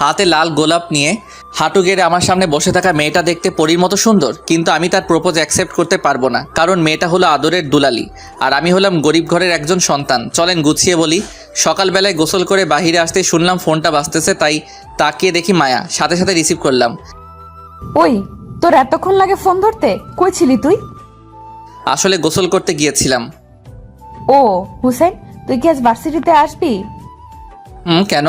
হাতে লাল গোলাপ নিয়ে হাঁটু গেড়ে আমার সামনে বসে থাকা মেয়েটা দেখতে পরীর মতো সুন্দর, কিন্তু আমি তার প্রপোজ অ্যাকসেপ্ট করতে পারবো না, কারণ মেয়েটা হলো আদরের দুলালি আর আমি হলাম গরিব ঘরের একজন সন্তান। চলেন গুছিয়ে বলি। সকালবেলায় গোসল করে বাহিরে আসতেই শুনলাম ফোনটা বাজতেছে, তাই তাকিয়ে দেখি মায়া। সাথে সাথে রিসিভ করলাম। ওই, তোর এতক্ষণ লাগে ফোন ধরতে? কই ছিলি তুই? আসলে গোসল করতে গিয়েছিলাম। ও হুসেন, তুই কি আজ ভার্সিটিতে আসবি? কেন?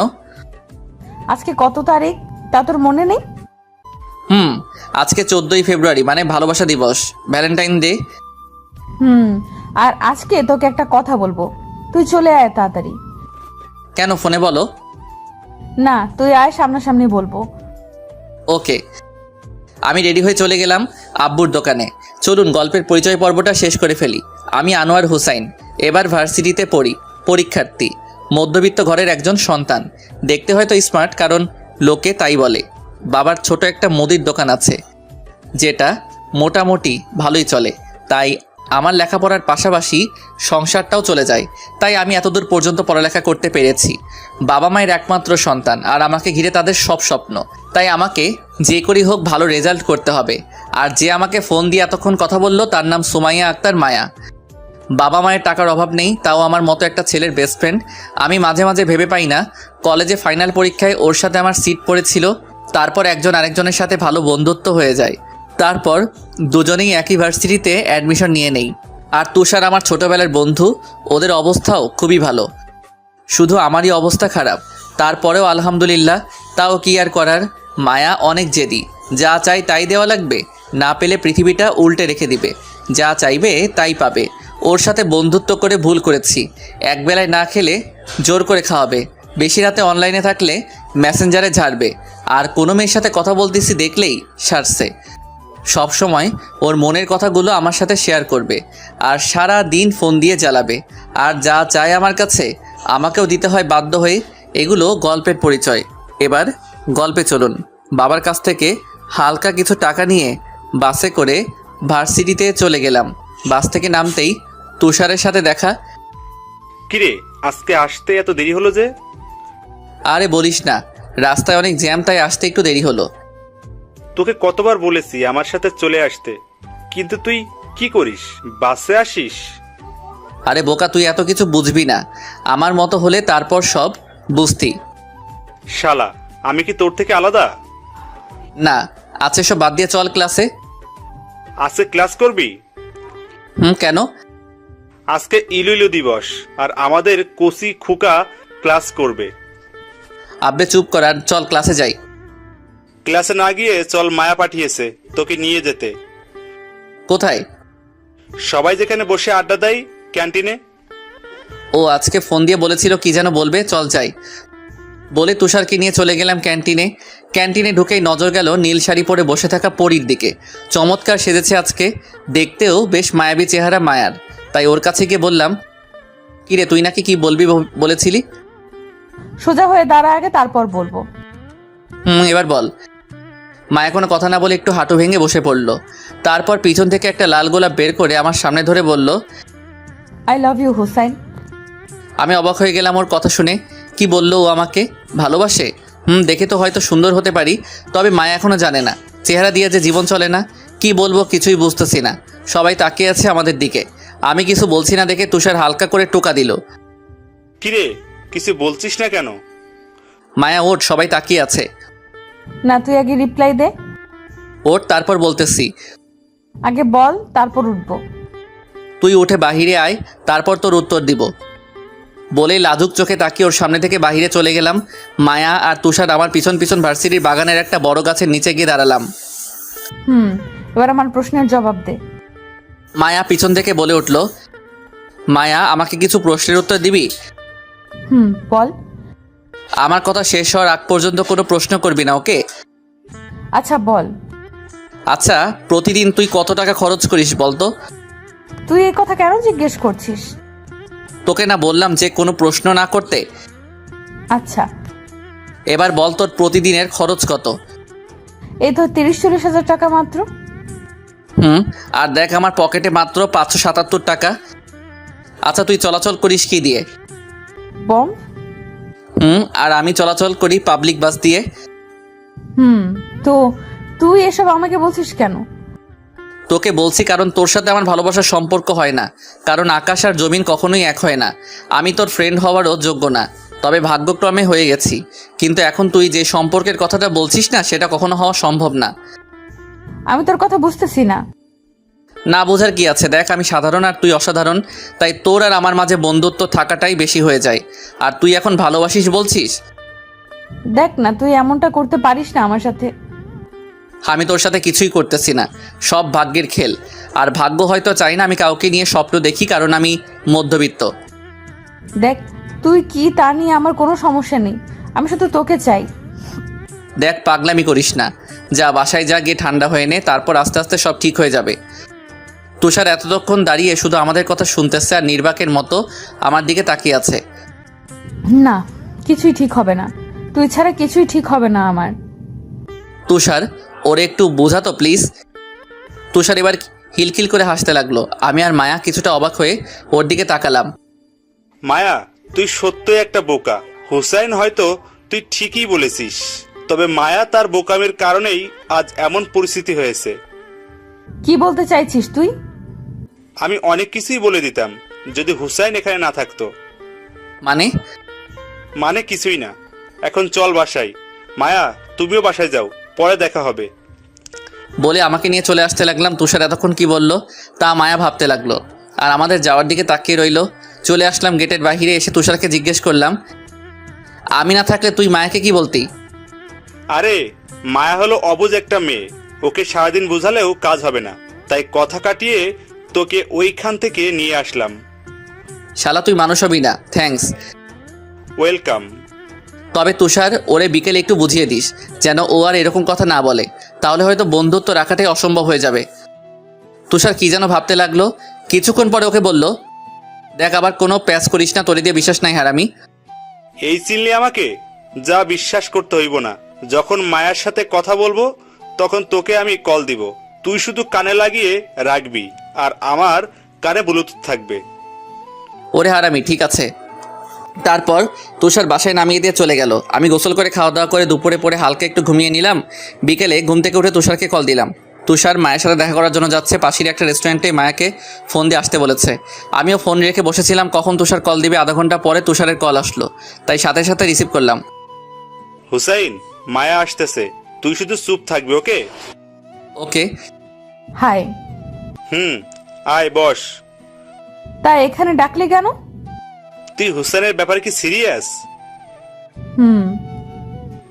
আজকে কত তারিখ তা তোর মনে নেই? আজকে 14ই ফেব্রুয়ারি, মানে ভালোবাসা দিবস, ভ্যালেন্টাইন ডে। আর আজকে তোকে একটা কথা বলবো, তুই চলে আয় তাড়াতাড়ি। কেন, ফোনে বলো। না, তুই আয়, সামনাসামনি বলবো। ওকে। আমি রেডি হয়ে চলে গেলাম আব্বুর দোকানে। চলুন গল্পের পরিচয় পর্বটা শেষ করে ফেলি। আমি আনোয়ার হুসাইন, এবার ভার্সিটিতে পড়ি, পরীক্ষার্থী, মধ্যবিত্ত ঘরের একজন সন্তান। দেখতে হয়তো স্মার্ট, কারণ লোকে তাই বলে। বাবার ছোট একটা মুদির দোকান আছে, যেটা মোটামুটি ভালোই চলে, তাই আমার লেখাপড়ার পাশাপাশি সংসারটাও চলে যায়। তাই আমি এতদূর পর্যন্ত পড়ালেখা করতে পেরেছি। বাবা মায়ের একমাত্র সন্তান, আর আমাকে ঘিরে তাদের সব স্বপ্ন। তাই আমাকে যে করেই হোক ভালো রেজাল্ট করতে হবে। আর যে আমাকে ফোন দিয়ে এতক্ষণ কথা বললো তার নাম সুমাইয়া আক্তার মায়া। বাবা মায়ের টাকার অভাব নেই, তাও আমার মতো একটা ছেলের বেস্ট ফ্রেন্ড। আমি মাঝে মাঝে ভেবে পাই না, কলেজে ফাইনাল পরীক্ষায় ওর সাথে আমার সিট পড়েছিল, তারপর একজন আরেকজনের সাথে ভালো বন্ধুত্ব হয়ে যায়, তারপর দুজনেই একই ভার্সিটিতে অ্যাডমিশন নিয়ে নেই। আর তুষার আমার ছোটোবেলার বন্ধু, ওদের অবস্থাও খুবই ভালো, শুধু আমারই অবস্থা খারাপ। তারপরেও আলহামদুলিল্লাহ। তাও কি আর করার, মায়া অনেক জেদি, যা চাই তাই দেওয়া লাগবে, না পেলে পৃথিবীটা উল্টে রেখে দিবে, যা চাইবে তাই পাবে। ওর সাথে বন্ধুত্ব করে ভুল করেছি, একবেলায় না খেলে জোর করে খাওয়াবে, বেশি রাতে অনলাইনে থাকলে মেসেঞ্জারে ঝাড়বে, আর কোনো মেয়ের সাথে কথা বলতেছি দেখলেই সারছে। সব সময় ওর মনের কথাগুলো আমার সাথে শেয়ার করবে, আর সারা দিন ফোন দিয়ে জ্বালাবে, আর যা চায় আমার কাছে আমাকেও দিতে হয় বাধ্য হয়ে। এগুলো গল্পের পরিচয়। এবার গল্পে চলুন। বাবার কাছ থেকে হালকা কিছু টাকা নিয়ে বাসে করে ভার্সিটিতে চলে গেলাম। বাস থেকে নামতেই তুষারের সাথে দেখা। কিরে, আজকে আসতে এত দেরি হলো যে? আরে বলিস না, রাস্তায় অনেক জ্যাম, তাই আসতে একটু দেরি হলো। তোকে কতবার বলেছি আমার সাথে চলে আসতে, কিন্তু তুই কি করিস, বাসে আসিস? আরে বোকা, তুই এত কিছু বুঝবি না, আমার মতো হলে তারপর সব বুঝতি। শালা, আমি কি তোর থেকে আলাদা? না, আছে, সব বাদ দিয়ে চল ক্লাসে। আজকে ক্লাস করবি? কেন? আজকে ইলুইলু দিবস, আর আমাদের কোসি খুকা ক্লাস করবে। আব্বে চুপ কর, আর চল ক্লাসে যাই। ক্লাসে না গিয়ে চল, মায়া পাঠিয়েছে তোকে নিয়ে যেতে। কোথায়? সবাই যেখানে বসে আড্ডা দেয়, ক্যান্টিনে। ও আজকে ফোন দিয়ে বলেছিল কি যেন বলবে, চল যাই বলে তুষারকে নিয়ে চলে গেলাম ক্যান্টিনে। ক্যান্টিনে ঢুকেই নজর গেল নীল শাড়ি পরে বসে থাকা পরীর দিকে। চমৎকার সেজেছে আজকে, দেখতেও বেশ মায়াবী চেহারা মায়ার। তাই ওর কাছে গিয়ে বললাম, কিরে তুই নাকি কি বলবি বলেছিলি? সোজা হয়ে দাঁড়া আগে, তারপর বলবো। এবার বল। মায়া কোনো কথা না বলে একটু হাঁটু ভেঙে বসে পড়ল। তারপর পিছন থেকে একটা লাল গোলাপ বের করে আমার সামনে ধরে বলল, আই লাভ ইউ হুসাইন। আমি অবাক হয়ে গেলাম ওর কথা শুনে। কি বললো ও আমাকে ভালোবাসে? দেখে তো হয়তো সুন্দর হতে পারি, তবে মায়া এখনও জানে না চেহারা দিয়ে যে জীবন চলে না। কি বলবো কিছুই বুঝতেছি না। সবাই তাকিয়ে আছে আমাদের দিকে। আমি কিছু বলছি না দেখে তুষার হালকা করে টোকা দিল। কিরে, কিছু বলছিস না কেন? মায়া ওঠ, সবাই তাকিয়ে আছে। না, তুই আগে রিপ্লাই দে। ওঠ, তারপর বলতেছি। আগে বল, তারপর উঠবো। তুই উঠে বাহিরে আয়, তারপর তোর উত্তর দিব। বলেই লাজুক চোখে তাকিয়ে ওর সামনে থেকে বাহিরে চলে গেলাম। মায়া আর তুষার আমার পিছন পিছন ভার্সিটির বাগানের একটা বড় গাছের নিচে গিয়ে দাঁড়ালাম। এবার আমার প্রশ্নের জবাব দে। মায়া পিছন থেকে বলে উঠল, মায়া আমাকে কিছু প্রশ্নের উত্তর দিবি? বল। আমার কথা শেষ হওয়ার আগ পর্যন্ত কোনো প্রশ্ন করবি না, ওকে? আচ্ছা বল। আচ্ছা, প্রতিদিন তুই কত টাকা খরচ করিস বলতো? তুই এই কথা কেন জিজ্ঞেস করছিস? তোকে না বললাম যে কোনো প্রশ্ন না করতে? আচ্ছা, এবার বল তোর প্রতিদিনের খরচ কত? এই তো 30-40 হাজার টাকা মাত্র। আর দেখ আমার পকেটে মাত্র 577 টাকা। আচ্ছা তুই চলাচল করিস কি দিয়ে? বম। আর আমি চলাচল করি পাবলিক বাস দিয়ে। তো তুই এসব আমাকে বলছিস কেন? তোকে বলছি কারণ তোর সাথে আমার ভালোবাসার সম্পর্ক হয় না, কারণ আকাশ আর জমিন কখনোই এক হয় না। আমি তোর ফ্রেন্ড হওয়ারও যোগ্য না, তবে ভাগ্যক্রমে হয়ে গেছি। কিন্তু এখন তুই যে সম্পর্কের কথাটা বলছিস না, সেটা কখনো হওয়া সম্ভব না। আমি তোর কথা বুঝতেছি না। না বোঝার কি আছে, দেখ আমি সাধারণ আর তুই অসাধারণ, তাই তোর আর আমার মাঝে বন্ধুত্ব থাকাটাই বেশি হয়ে যায়। আর তুই এখন ভালোবাসিস বলছিস? দেখ না, তুই এমনটা করতে পারিস না আমার সাথে। আমি তোর সাথে কিছুই করতেছি না, সব ভাগ্যের খেল। আর ভাগ্য হয়তো চাই না আমি কাউকে নিয়ে স্বপ্ন দেখি, কারণ আমি মধ্যবিত্ত। দেখ তুই কি তা নিয়ে আমার কোনো সমস্যা নেই, আমি শুধু তোকে চাই। দেখ পাগলামি করিস না, যা বাসায় যা, গিয়ে ঠান্ডা হয়ে নে, তারপর আস্তে আস্তে সব ঠিক হয়ে যাবে। তুষার এতক্ষণ দাঁড়িয়ে শুধু আমাদের কথা শুনতেছে আর নির্বাকের মতো আমার দিকে তাকিয়ে আছে। না, কিছুই ঠিক হবে না, তুই ছাড়া কিছুই ঠিক হবে না আমার। তুষার, ওরে একটু বোঝা তো প্লিজ। তুষার এবার হিলখিল করে হাসতে লাগলো। আমি আর মায়া কিছুটা অবাক হয়ে ওর দিকে তাকালাম। মায়া, তুই সত্যই একটা বোকা। হুসাইন হয়তো তুই ঠিকই বলেছিস, তবে মায়া তার বোকামির কারণেই আজ এমন পরিস্থিতি হয়েছে। কি বলতে চাইছিস তুই? আমি অনেক কিছুই বলে দিতাম যদি হুসাইন এখানে না থাকতো। মানে কিছুই না। এখন চল বাসায়। মায়া, তুমিও বাসায় যাও, পরে দেখা হবে। বলে আমাকে নিয়ে চলে আসতে লাগলাম। তুষার এতক্ষণ কি বলল তা মায়া ভাবতে লাগলো, আর আমাদের যাওয়ার দিকে তাকিয়ে রইল। চলে আসলাম গেটের বাইরে, এসে তুষারকে জিজ্ঞেস করলাম, আমি না থাকলে তুই মায়াকে কি বলতি? আরে, মায়া হলো অবুঝ একটা মেয়ে, ওকে সারাদিন বোঝালেও কাজ হবে না, তাই কথা কাটিয়ে তোকে ওইখান থেকে নিয়ে আসলাম। শালা তুই মানুষ হবি না, থ্যাঙ্কস। ওয়েলকাম। তবে তুষার, ওরে বিকেলে একটু বুঝিয়ে দিস যেন ও আর এরকম কথা না বলে, তাহলে হয়তো বন্ধুত্ব রাখাটাই অসম্ভব হয়ে যাবে। তুষার কি যেন ভাবতে লাগলো। কিছুক্ষণ পরে ওকে বলল, দেখ আবার কোনো প্যাচ করিস না, তোরে দিয়ে বিশ্বাস নাই হারামি। এই চিনলি আমাকে? যা, বিশ্বাস করতে হইব না। যখন মায়ার সাথে কথা বলবো তখন তোকে আমি কল দিব, তুই শুধু কানে লাগিয়ে রাখবি, আর আমার কানে ব্লুটুথ থাকবে। ওরে হারামি, ঠিক আছে। তারপর তুষার বাসায় নামিয়ে দিয়ে চলে গেল। আমি গোসল করে খাওয়া দাওয়া করে দুপুরে পরে হালকা একটু ঘুমিয়ে নিলাম। বিকেলে ঘুম থেকে উঠে তুষারকে কল দিলাম। তুষার মায়ের সাথে দেখা করার জন্য যাচ্ছে, পাশের একটা রেস্টুরেন্টে মায়াকে ফোন দিয়ে আসতে বলেছে। আমিও ফোন রেখে বসেছিলাম কখন তুষার কল দিবে। আধা ঘন্টা পরে তুষারের কল আসলো, তাই সাথে সাথে রিসিভ করলাম। হুসাইন, মায়া আসতেছে, তুই শুধু চুপ থাকবি, ওকে? ওকে। হাই। আয় বস। তা এখানে ডাকলি কেন? তুই হুসাইনের ব্যাপারে কি সিরিয়াস?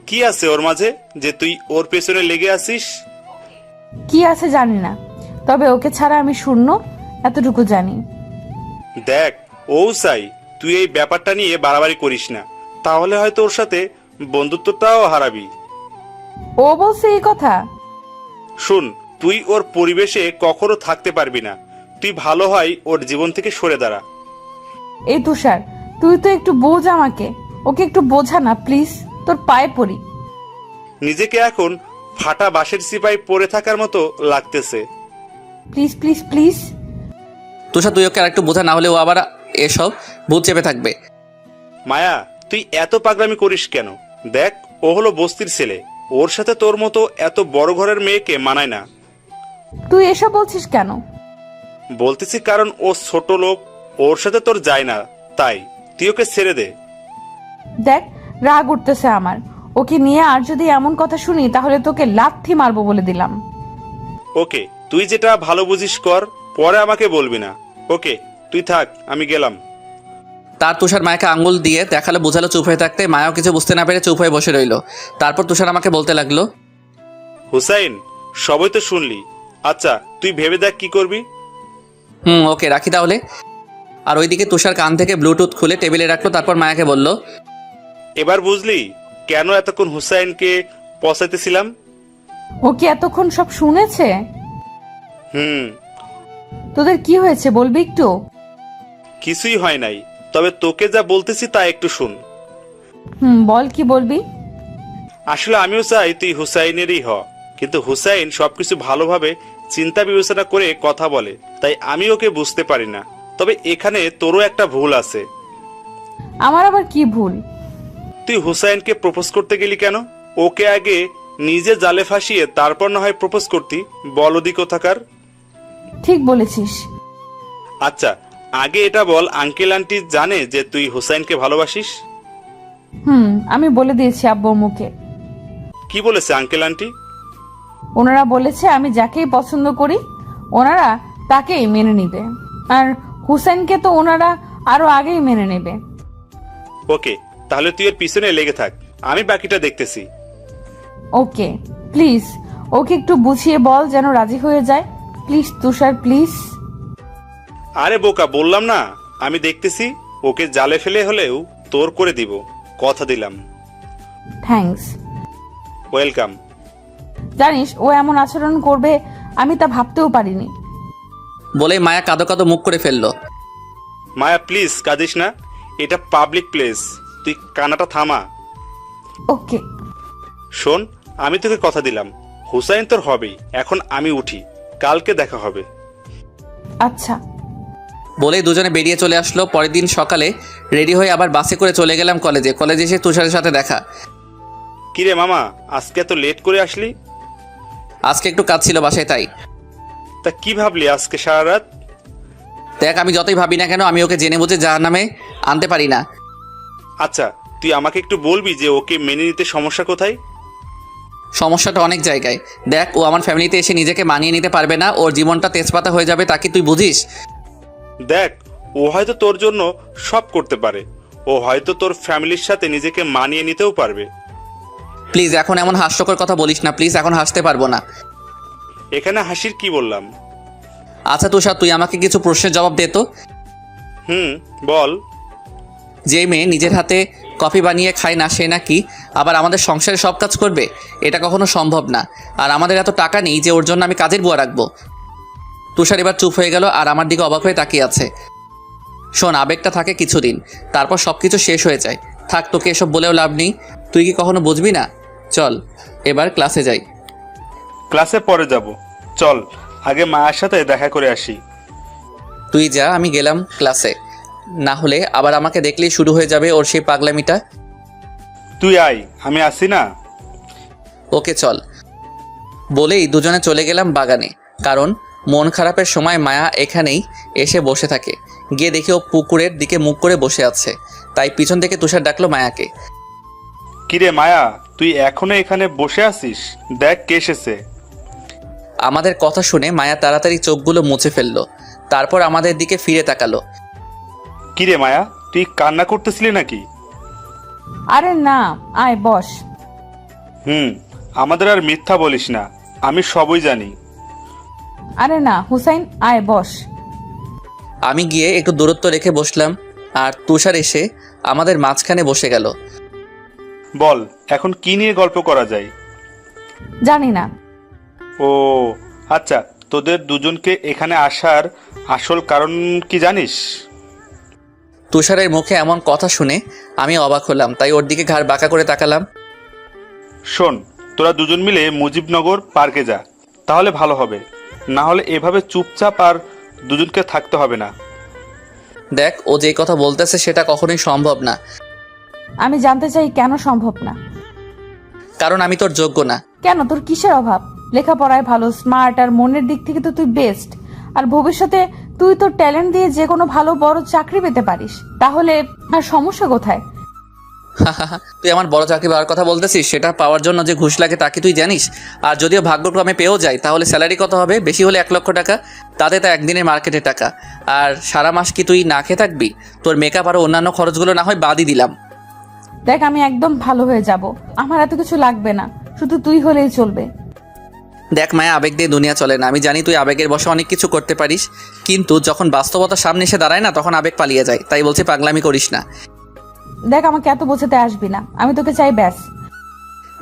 কি আছে ওর মাঝে যে তুই ওর পেছনে লেগে আছিস? কি আছে জানি না, তবে ওকে ছাড়া আমি শূন্য, এতটুকু জানি। দেখ, ও চাই তুই এই ব্যাপারটা নিয়ে বাড়াবাড়ি করিস না, তাহলে হয়তো ওর সাথে বন্ধুত্বটাও হারাবি। ও বলছে এই কথা? শুন, তুই ওর পরিবেশে কখনো থাকতে পারবি না, তুই ভালো হয় ওর জীবন থেকে সরে দাঁড়া। এই তুষার, তুই তো একটু বোঝ আমাকে, ওকে একটু বোঝা না প্লিজ, তোর পায়ে পড়ি। নিজেকে এখন ফাটা বাঁশের সিপাই পড়ে থাকার মতো লাগতেছে। Please please please. তুষার, তুই ওকে আর একটু বোঝা, না হলে ও আবার এসব ভূত চেপে থাকবে। মায়া, তুই এত পাগলামি করিস কেন? দেখ, ও হলো বস্তির ছেলে, ওর সাথে তোর মতো এত বড় ঘরের মেয়েকে মানায় না। তুই এসব বলছিস কেন? বলতেছি কারণ ও ছোট লোক, ওর সাথে তোর যায় না, তাই তুই ওকে ছেড়ে দে। দেখ, রাগ উঠতেছে আমার, ওকে নিয়ে আর যদি এমন কথা শুনি তাহলে তোকে লাথি মারবো বলে দিলাম। ওকে, তুই যেটা ভালো বুঝিস কর, পরে আমাকে বলবি না। ওকে, তুই থাক, আমি গেলাম। তার তুষার মায়াকে আঙ্গুল দিয়ে দেখালো, বোঝালো চুপ হয়ে থাকতে। মায়াও কিছু বুঝতে না পেরে চুপ হয়ে বসে রইল। তারপর তুষার আমাকে বলতে লাগলো, হুসাইন, সবই তো শুনলি, আচ্ছা তুই ভেবে দেখ কি করবি। ওকে, রাখি তাহলে। আর ওইদিকে তুষার কান থেকে ব্লুটুথ খুলে টেবিলে রাখলো। তারপর মায়াকে বলল, এবার বুঝলি কেন এতক্ষণ হুসাইনকে পচাইতেছিলাম? ও কি এতক্ষণ সব শুনেছে? তোদের কি হয়েছে বলবি একটু? কিছুই হয় নাই, তবে তোকে যা বলতেছি তা একটু শুন। বল, কি বলবি? আসলে আমিও চাই তুই হুসাইনেরই হ, কিন্তু হুসাইন সবকিছু ভালোভাবে চিন্তা বিবেচনা করে কথা বলে, তাই আমি ওকে বুঝতে পারি না। তবে এখানে তোরও একটা ভুল আছে। আমার আবার কি ভুল? তুই তুই হুসাইনকে প্রপোজ করতে গেলি কেন? ওকে আগে নিজে জালে ফাঁসিয়ে তারপর না হয় প্রপোজ করতি, বলদি কোথাকার। ঠিক বলেছিস। আচ্ছা, আগে এটা বল, আঙ্কেল আন্টি জানে যে তুই হুসাইনকে ভালোবাসিস? আমি বলে দিয়েছি আব্বুর মুখে। কি বলেছে আঙ্কেল আন্টি? ওনারা বলেছে আমি যাকেই পছন্দ করি ওনারা তাকেই মেনে নিবে, আর হুসেনকে তো ওনারা আরো আগেই মেনে নেবে। ওকে, তাহলে তুই এর পিছনে লেগে থাক, আমি বাকিটা দেখতেছি। ওকে, প্লিজ ওকে একটু বুঝিয়ে বল যেন রাজি হয়ে যায়। Please Tushar, please. আরে বোকা, বললাম না আমি দেখতেছি। ওকে জালে ফেলে হলেও তোর করে দিব, কথা দিলাম। থ্যাঙ্কস। ওয়েলকাম। জানিস ও এমন আচরণ করবে আমি তা ভাবতেও পারিনি। বলে মায়া কাঁদো কাঁদো মুখ করে ফেললো। মায়া প্লিজ কাঁদিস না, এটা পাবলিক প্লেস, তুই কানাটা থামা। ওকে। শোন, আমি তোকে কথা দিলাম, হুসাইন তোর হবেই। এখন আমি উঠি, কালকে দেখা হবে। আচ্ছা। বলেই দুজনে বেরিয়ে চলে আসলো। পরের দিন সকালে রেডি হয়ে আবার বাসে করে চলে গেলাম কলেজে। কলেজে এসে তুষারের সাথে দেখা। কিরে মামা, আজকে এত লেট করে আসলি? আজকে একটু কাজ ছিল বাসায়, তাই। তা কি ভাবলি আজকে সারা রাত? দেখ, আমি যতই ভাবি না কেন, আমি ওকে জেনে বুঝে জাহান্নামে আনতে পারি না। আচ্ছা, তুই আমাকে একটু বলবি যে ওকে মেনে নিতে সমস্যা কোথায়? সমস্যাটা অনেক জায়গায়। দেখ, ও আমার ফ্যামিলিতে এসে নিজেকে মানিয়ে নিতে পারবে না, ওর জীবনটা তেজপাতা হয়ে যাবে, তাকে তুই বুঝিস? দেখ, ও হয়তো তোর জন্য সব করতে পারে, ও হয়তো তোর ফ্যামিলির সাথে নিজেকে মানিয়ে নিতেও পারবে। প্লিজ এখন এমন হাস্যকর কথা বলিস না, প্লিজ, এখন হাসতে পারবো না। এখানে হাসির কি বললাম? আচ্ছা তুষার, তুই আমাকে কিছু প্রশ্নের জবাব দে তো। বল। যে মেয়ে নিজের হাতে কফি বানিয়ে খায় না, সে নাকি আবার আমাদের সংসারে সব কাজ করবে? এটা কখনো সম্ভব না। আর আমাদের এত টাকা নেই যে ওর জন্য আমি কাজের বুয়া রাখবো। তুষার এবার চুপ হয়ে গেল আর আমার দিকে অবাক হয়ে তাকিয়ে আছে। শোন, আবেগটা থাকে কিছুদিন, তারপর সব কিছু শেষ হয়ে যায়। থাক, তোকে এসব বলেও লাভ নেই, তুই কি কখনো বুঝবি না? চল এবার ক্লাসে যাই। ক্লাসে পরে যাব, চল আগে মায়ের সাথে দেখা করে আসি। তুই যা, আমি গেলাম ক্লাসে। না হলে আবার আমাকে দেখলেই শুরু হয়ে যাবে ওর সেই পাগলামিটা। তুই আয়, আমি আসি না। ওকে চল। বলেই দুজনে চলে গেলাম বাগানে, কারণ মন খারাপের সময় মায়া এখানেই এসে বসে থাকে। গিয়ে দেখি ও পুকুরের দিকে মুখ করে বসে আছে, তাই পিছন থেকে তুষার ডাকলো মায়াকে। কিরে মায়া, তুই এখনো এখানে বসে আছিস? দেখ কে এসেছে। আমাদের কথা শুনে মায়া তাড়াতাড়ি চোখগুলো মুছে ফেললো, তারপর আমাদের দিকে ফিরে তাকালো। কিরে মায়া, তুই কান্না করতেছিলি নাকি? আরে না, আয় বস। আমাদের আর মিথ্যা বলিস না, আমি সবই জানি। আরে না হুসাইন, আয় বস। আমি গিয়ে একটু দূরত্ব রেখে বসলাম, আর তুষার এসে আমাদের মাঝখানে বসে গেল। বল, এখন কি নিয়ে গল্প করা যায়? জানি না। ও আচ্ছা, তোদের দুজনকে এখানে আসার আসল কারণ কি জানিস? তুষারের মুখে এমন কথা শুনে আমি অবাক হলাম, তাই ওর দিকে ঘাড় বাঁকা করে তাকালাম। শোন, তোরা দুজন মিলে মুজিবনগর পার্কে যা, তাহলে ভালো হবে। না হলে এভাবে চুপচাপ আর দুজনকে থাকতে হবে না। দেখ, ও যে কথা বলতেছে সেটা কখনোই সম্ভব না। আমি জানতে চাই কেন সম্ভব না? কারণ আমি তোর যোগ্য না। কেন, তোর কিসের অভাব? লেখাপড়ায় ভালো, স্মার্ট, আর মনের দিক থেকে তো তুই বেস্ট। আর ভবিষ্যতে তুই তোর ট্যালেন্ট দিয়ে যে কোনো ভালো বড় চাকরি পেতে পারিস, তাহলে আর সমস্যা কোথায়? তুই আমার বড় চাকরি পাওয়ার কথা বলতেছিস? সেটা পাওয়ার জন্য যে ঘুষ লাগে তা কি তুই জানিস? আর যদিও ভাগ্যক্রমে পেয়েও যাই, তাহলে স্যালারি কত হবে? বেশি হলে 1 লক্ষ টাকা, তাতে তা একদিনের মার্কেটের টাকা। আর সারা মাস কি তুই না খেয়ে থাকবি? তোর মেকআপ আর অন্যান্য খরচগুলো না হয় বাদই দিলাম। দেখ, আমি একদম ভালো হয়ে যাব, আমার এত কিছু লাগবে না, শুধু তুই হলেই চলবে। দেখ মায়া, আবেগ দিয়ে দুনিয়া চলে না। আমি জানি তুই আবেগের বশে অনেক কিছু করতে পারিস, কিন্তু যখন বাস্তবতার সামনে এসে দাঁড়ায় না, তখন আবেগ পালিয়ে যায়। তাই বলছি, পাগলামি করিস না। দেখ, আমাকে এত বোঝাতে আসবি না, আমি তোকে চাই ব্যাস।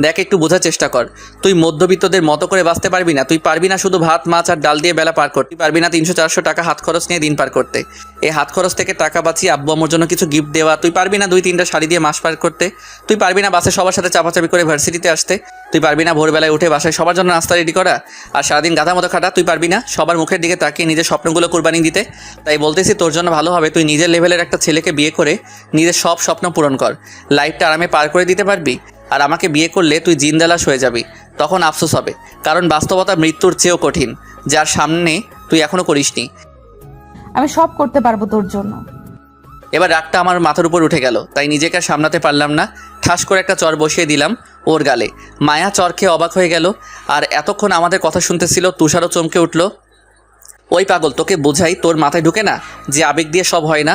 দেখ, একটু বোঝার চেষ্টা কর। তুই মধ্যবিত্তদের মতো করে বাঁচতে পারবি না। তুই পারবি না শুধু ভাত মাছ আর ডাল দিয়ে বেলা পার করতে, তুই পারবি না 300-400 টাকা হাত খরচ নিয়ে দিন পার করতে। এই হাত খরচ থেকে টাকা বাঁচিয়ে আব্বু আম্মুর জন্য কিছু গিফট দেওয়া। তুই পারবি না 2-3টা শাড়ি দিয়ে মাস পার করতে। তুই পারবি না বাসে সবার সাথে চাপাচাপি করে ভার্সিটিতে আসতে। তুই পারবি না ভোরবেলায় উঠে বাসায় সবার জন্য নাস্তা রেডি করা আর সারাদিন গাধা মতো খাটা। তুই পারবি না সবার মুখের দিকে তাকিয়ে নিজের স্বপ্নগুলো কুরবানি দিতে। তাই বলতেছি, তোর জন্য ভালো হবে তুই নিজের লেভেলের একটা ছেলেকে বিয়ে করে নিজের সব স্বপ্ন পূরণ কর। লাইফটা আরামে পার করে দিতে পারবি। আর আমাকে বিয়ে করলে তুই জিন্দালাশ হয়ে যাবি, তখন আফসোস হবে। কারণ বাস্তবতা মৃত্যুর চেয়েও কঠিন, যার সামনে তুই এখনো করিসনি। আমি সব করতে পারবো তোর জন্য। এবার রাগটা আমার মাথার উপর উঠে গেল, তাই নিজেকে আর সামলাতে পারলাম না। ঠাস করে একটা চর বসিয়ে দিলাম ওর গালে। মায়া চর খেয়ে অবাক হয়ে গেল। আর এতক্ষণ আমাদের কথা শুনতেছিল তুষারও চমকে উঠল। ওই পাগল, তোকে বোঝাই, তোর মাথায় ঢুকে না যে আবেগ দিয়ে সব হয় না।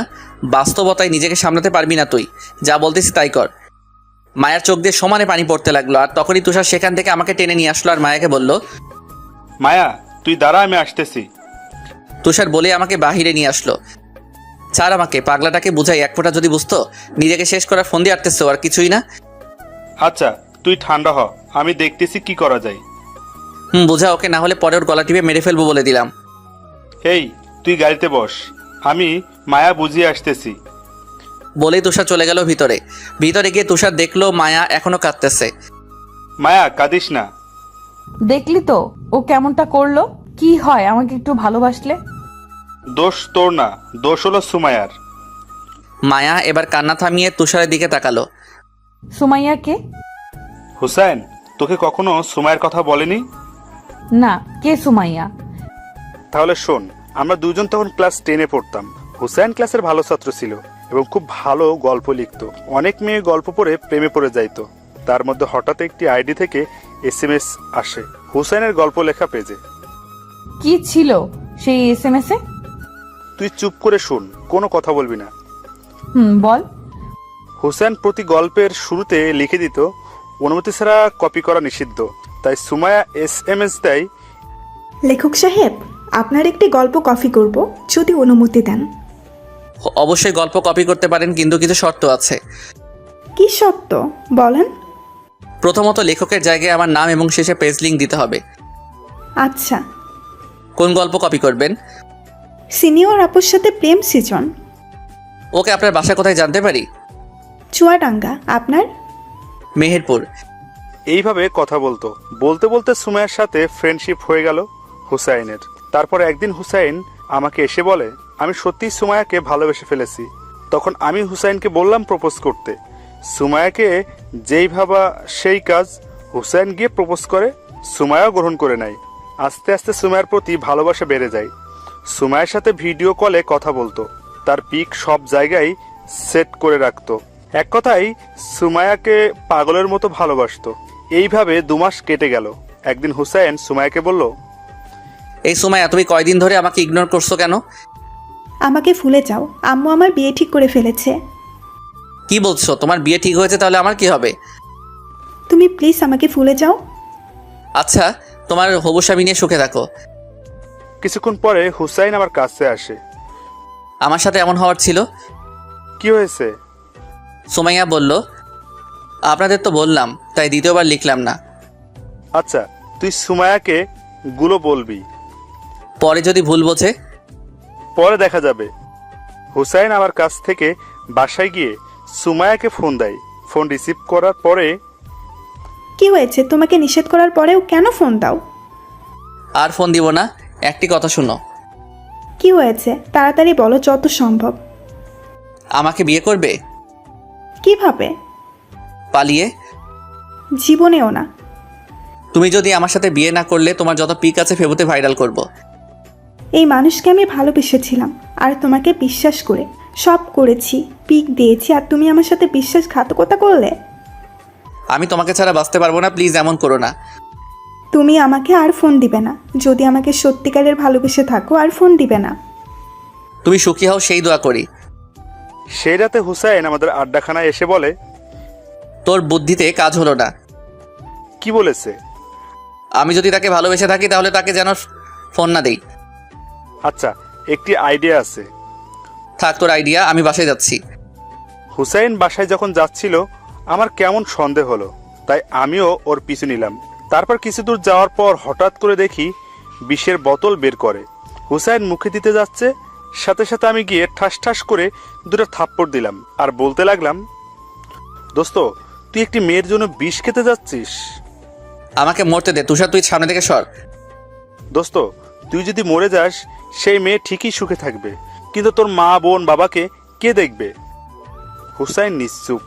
বাস্তবতায় নিজেকে সামলাতে পারবি না তুই। যা বলতেছি তাই কর। মায়ার চোখ দিয়ে সমানে পানি পড়তে লাগলো। আর তখনই তুষার সেখান থেকে আমাকে টেনে নিয়ে আসলো আর মায়াকে বলল, মায়া তুই দাঁড়া, আমি আসতেছি। তুষার বলে আমাকে বাহিরে নিয়ে আসলো। ছাড় আমাকে, পাগলাটাকে বুঝাই, এক ফোঁটা যদি বুঝতো। নিজেকে শেষ করার ফোন দিয়ে আটতেছে আর কিছুই না। আচ্ছা তুই ঠান্ডা হ, আমি দেখতেছি কি করা যায়। বোঝা ওকে, না হলে পরে ওর গলা টিপে মেরে ফেলবো বলে দিলাম। এই তুই গাড়িতে বস, আমি মায়া বুঝিয়ে আসতেছি। বলেই তুষার চলে গেল ভিতরে। ভিতরে গিয়ে তুষার দেখলো মায়া এখনো কাঁদতেছে। মায়া কাঁদিস না। দেখলি তো ও কেমনটা করলো। কি হয় আমাকে একটু ভালোবাসলে? দোষ তোর না, দোষ হলো সুমায়ার। মায়া এবার কান্না থামিয়ে তুষারের দিকে তাকালো। সুমাইয়া কে? হুসাইন তোকে কখনো সুমায়ার কথা বলেনি? না, কে সুমাইয়া? তাহলে শোন, আমরা দুজন তখন ক্লাস 10-এ পড়তাম। হুসাইন ক্লাসের ভালো ছাত্র ছিল এবং খুব ভালো গল্প লিখতো। অনেক মেয়ে গল্প পড়ে প্রেমে পড়ে যাইতো। তার মধ্যে হঠাৎ একটি আইডি থেকে SMS আসে হুসাইনের গল্প লেখা পেজে। কি ছিল সেই SMS এ? তুই চুপ করে শুন, কোনো কথা বলবি না। বল। হুসাইন প্রতি গল্পের শুরুতে লিখে দিত, অনুমতি ছাড়া কপি করা নিষিদ্ধ। তাই সুমায়া SMS দেয়, লেখক সাহেব, আপনার একটি গল্প কপি করব, যদি অনুমতি দেন। অবশ্যই গল্প কপি করতে পারেন, কিন্তু কিছু শর্ত আছে। কি শর্ত বলেন? প্রথমত, লেখকের জায়গায় আমার নাম এবং শেষে পেজ লিঙ্ক দিতে হবে। আচ্ছা। কোন গল্প কপি করবেন? সিনিয়র আপুর সাথে প্রেম সিজন। ওকে, আপনার বাসা কোথায় জানতে পারি? চুয়াডাঙ্গা। আপনার? মেহেরপুর। এইভাবে কথা বলতো। বলতে বলতে সুমায়ার সাথে ফ্রেন্ডশিপ হয়ে গেল হুসাইনের। তারপর একদিন হুসাইন আমাকে এসে বলে, আমি সত্যিই সুমায়াকে ভালোবেসে ফেলেছি। তখন আমি হুসাইনকে বললাম প্রপোজ করতে। সুমায়াকে যেই ভাবা সেই কাজ, হুসাইন গিয়ে প্রপোজ করে। সুমায়াও গ্রহণ করে নেয়। আস্তে আস্তে সুমায়ার প্রতি ভালোবাসা বেড়ে যায়। সুমায়ার সাথে ভিডিও কলে কথা বলতো, তার পিক সব জায়গায় সেট করে রাখতো। এক কথায় সুমায়াকে পাগলের মতো ভালোবাসতো। এইভাবে 2 মাস কেটে গেল। একদিন হুসাইন সুমায়াকে বলল, এই সুমাইয়া, তুমি কয়দিন ধরে আমাকে ইগনোর করছো কেন? আমাকে ভুলে যাও, আম্মু আমার বিয়ে ঠিক করে ফেলেছে। কি বলছো? তোমার বিয়ে ঠিক হয়েছে, তাহলে আমার কি হবে? তুমি প্লিজ আমাকে ভুলে যাও। আচ্ছা, তোমার হবু স্বামী নিয়ে সুখে থাকো। কিছুক্ষণ পরে হুসাইন আমার কাছে আসে। আমার সাথে এমন হওয়ার ছিল? কি হয়েছে? সুমাইয়া বলল, আপনাদের তো বললাম, তাই দ্বিতীয়বার লিখলাম না। আচ্ছা, তুই সুমায়াকে গুলো বলবি, পরে যদি ভুল বোঝে? পরে দেখা যাবে। হুসাইন আমার কাছ থেকে বাসায় গিয়ে সুমায়াকে ফোন দেয়। ফোন রিসিভ করার পরে, কি হয়েছে? তোমাকে নিষেধ করার পরেও কেন ফোন দাও? আর ফোন দিব না। একটি কথা শুনো। কি হয়েছে? তাড়াতাড়ি বলো, যত সম্ভব। আমাকে বিয়ে করবে? কিভাবে? পালিয়ে। জীবনেও না। তুমি যদি আমার সাথে বিয়ে না করলে, তোমার যত পিক আছে ফেসবুকে ভাইরাল করব। এই মানুষকে আমি ভালোবেসেছিলাম, আর তোমাকে বিশ্বাস করে সব করেছি, পিক দিয়েছি, আর তুমি আমার সাথে বিশ্বাসঘাতকতা করলে। আমি তোমাকে ছাড়া বাঁচতে পারবো না, প্লিজ এমন করো না। তুমি আমাকে আর ফোন দিবে না। যদি আমাকে সত্যিকারের ভালোবেসে থাকো, আর ফোন দিবে না। তুমি সুখী হও সেই দোয়া করি। সেই রাতে হুসাইন আমাদের আড্ডাখানায় এসে বলে, তোর বুদ্ধিতে কাজ হলো না। কি বলেছে? আমি যদি তাকে ভালোবেসে থাকি, তাহলে তাকে যেন ফোন না দেই। আচ্ছা, একটি আইডিয়া আছে। থাক তোর আইডিয়া, আমি বাসায় যাচ্ছি। হুসাইন বাসায় যখন যাচ্ছিল, আমার কেমন সন্দেহ হলো। তাই আমিও ওর পিছু নিলাম। তারপর কিছু দূর যাওয়ার পর হঠাৎ করে দেখি বিষের বোতল বের করে। হুসাইন মুখে দিতে যাচ্ছে, সাথে সাথে আমি গিয়ে ঠাস ঠাস করে দুটো থাপ্পড় দিলাম আর বলতে লাগলাম, দোস্ত তুই একটি মেয়ের জন্য বিষ খেতে যাচ্ছিস? আমাকে মরতে দে তুষার, তুই সামনে থেকে সর। দোস্ত তুই যদি মরে যাস সেই মেয়ে ঠিকই সুখে থাকবে, কিন্তু তোর মা বোন বাবাকে কে দেখবে? হুসাইন নিশ্চুপ।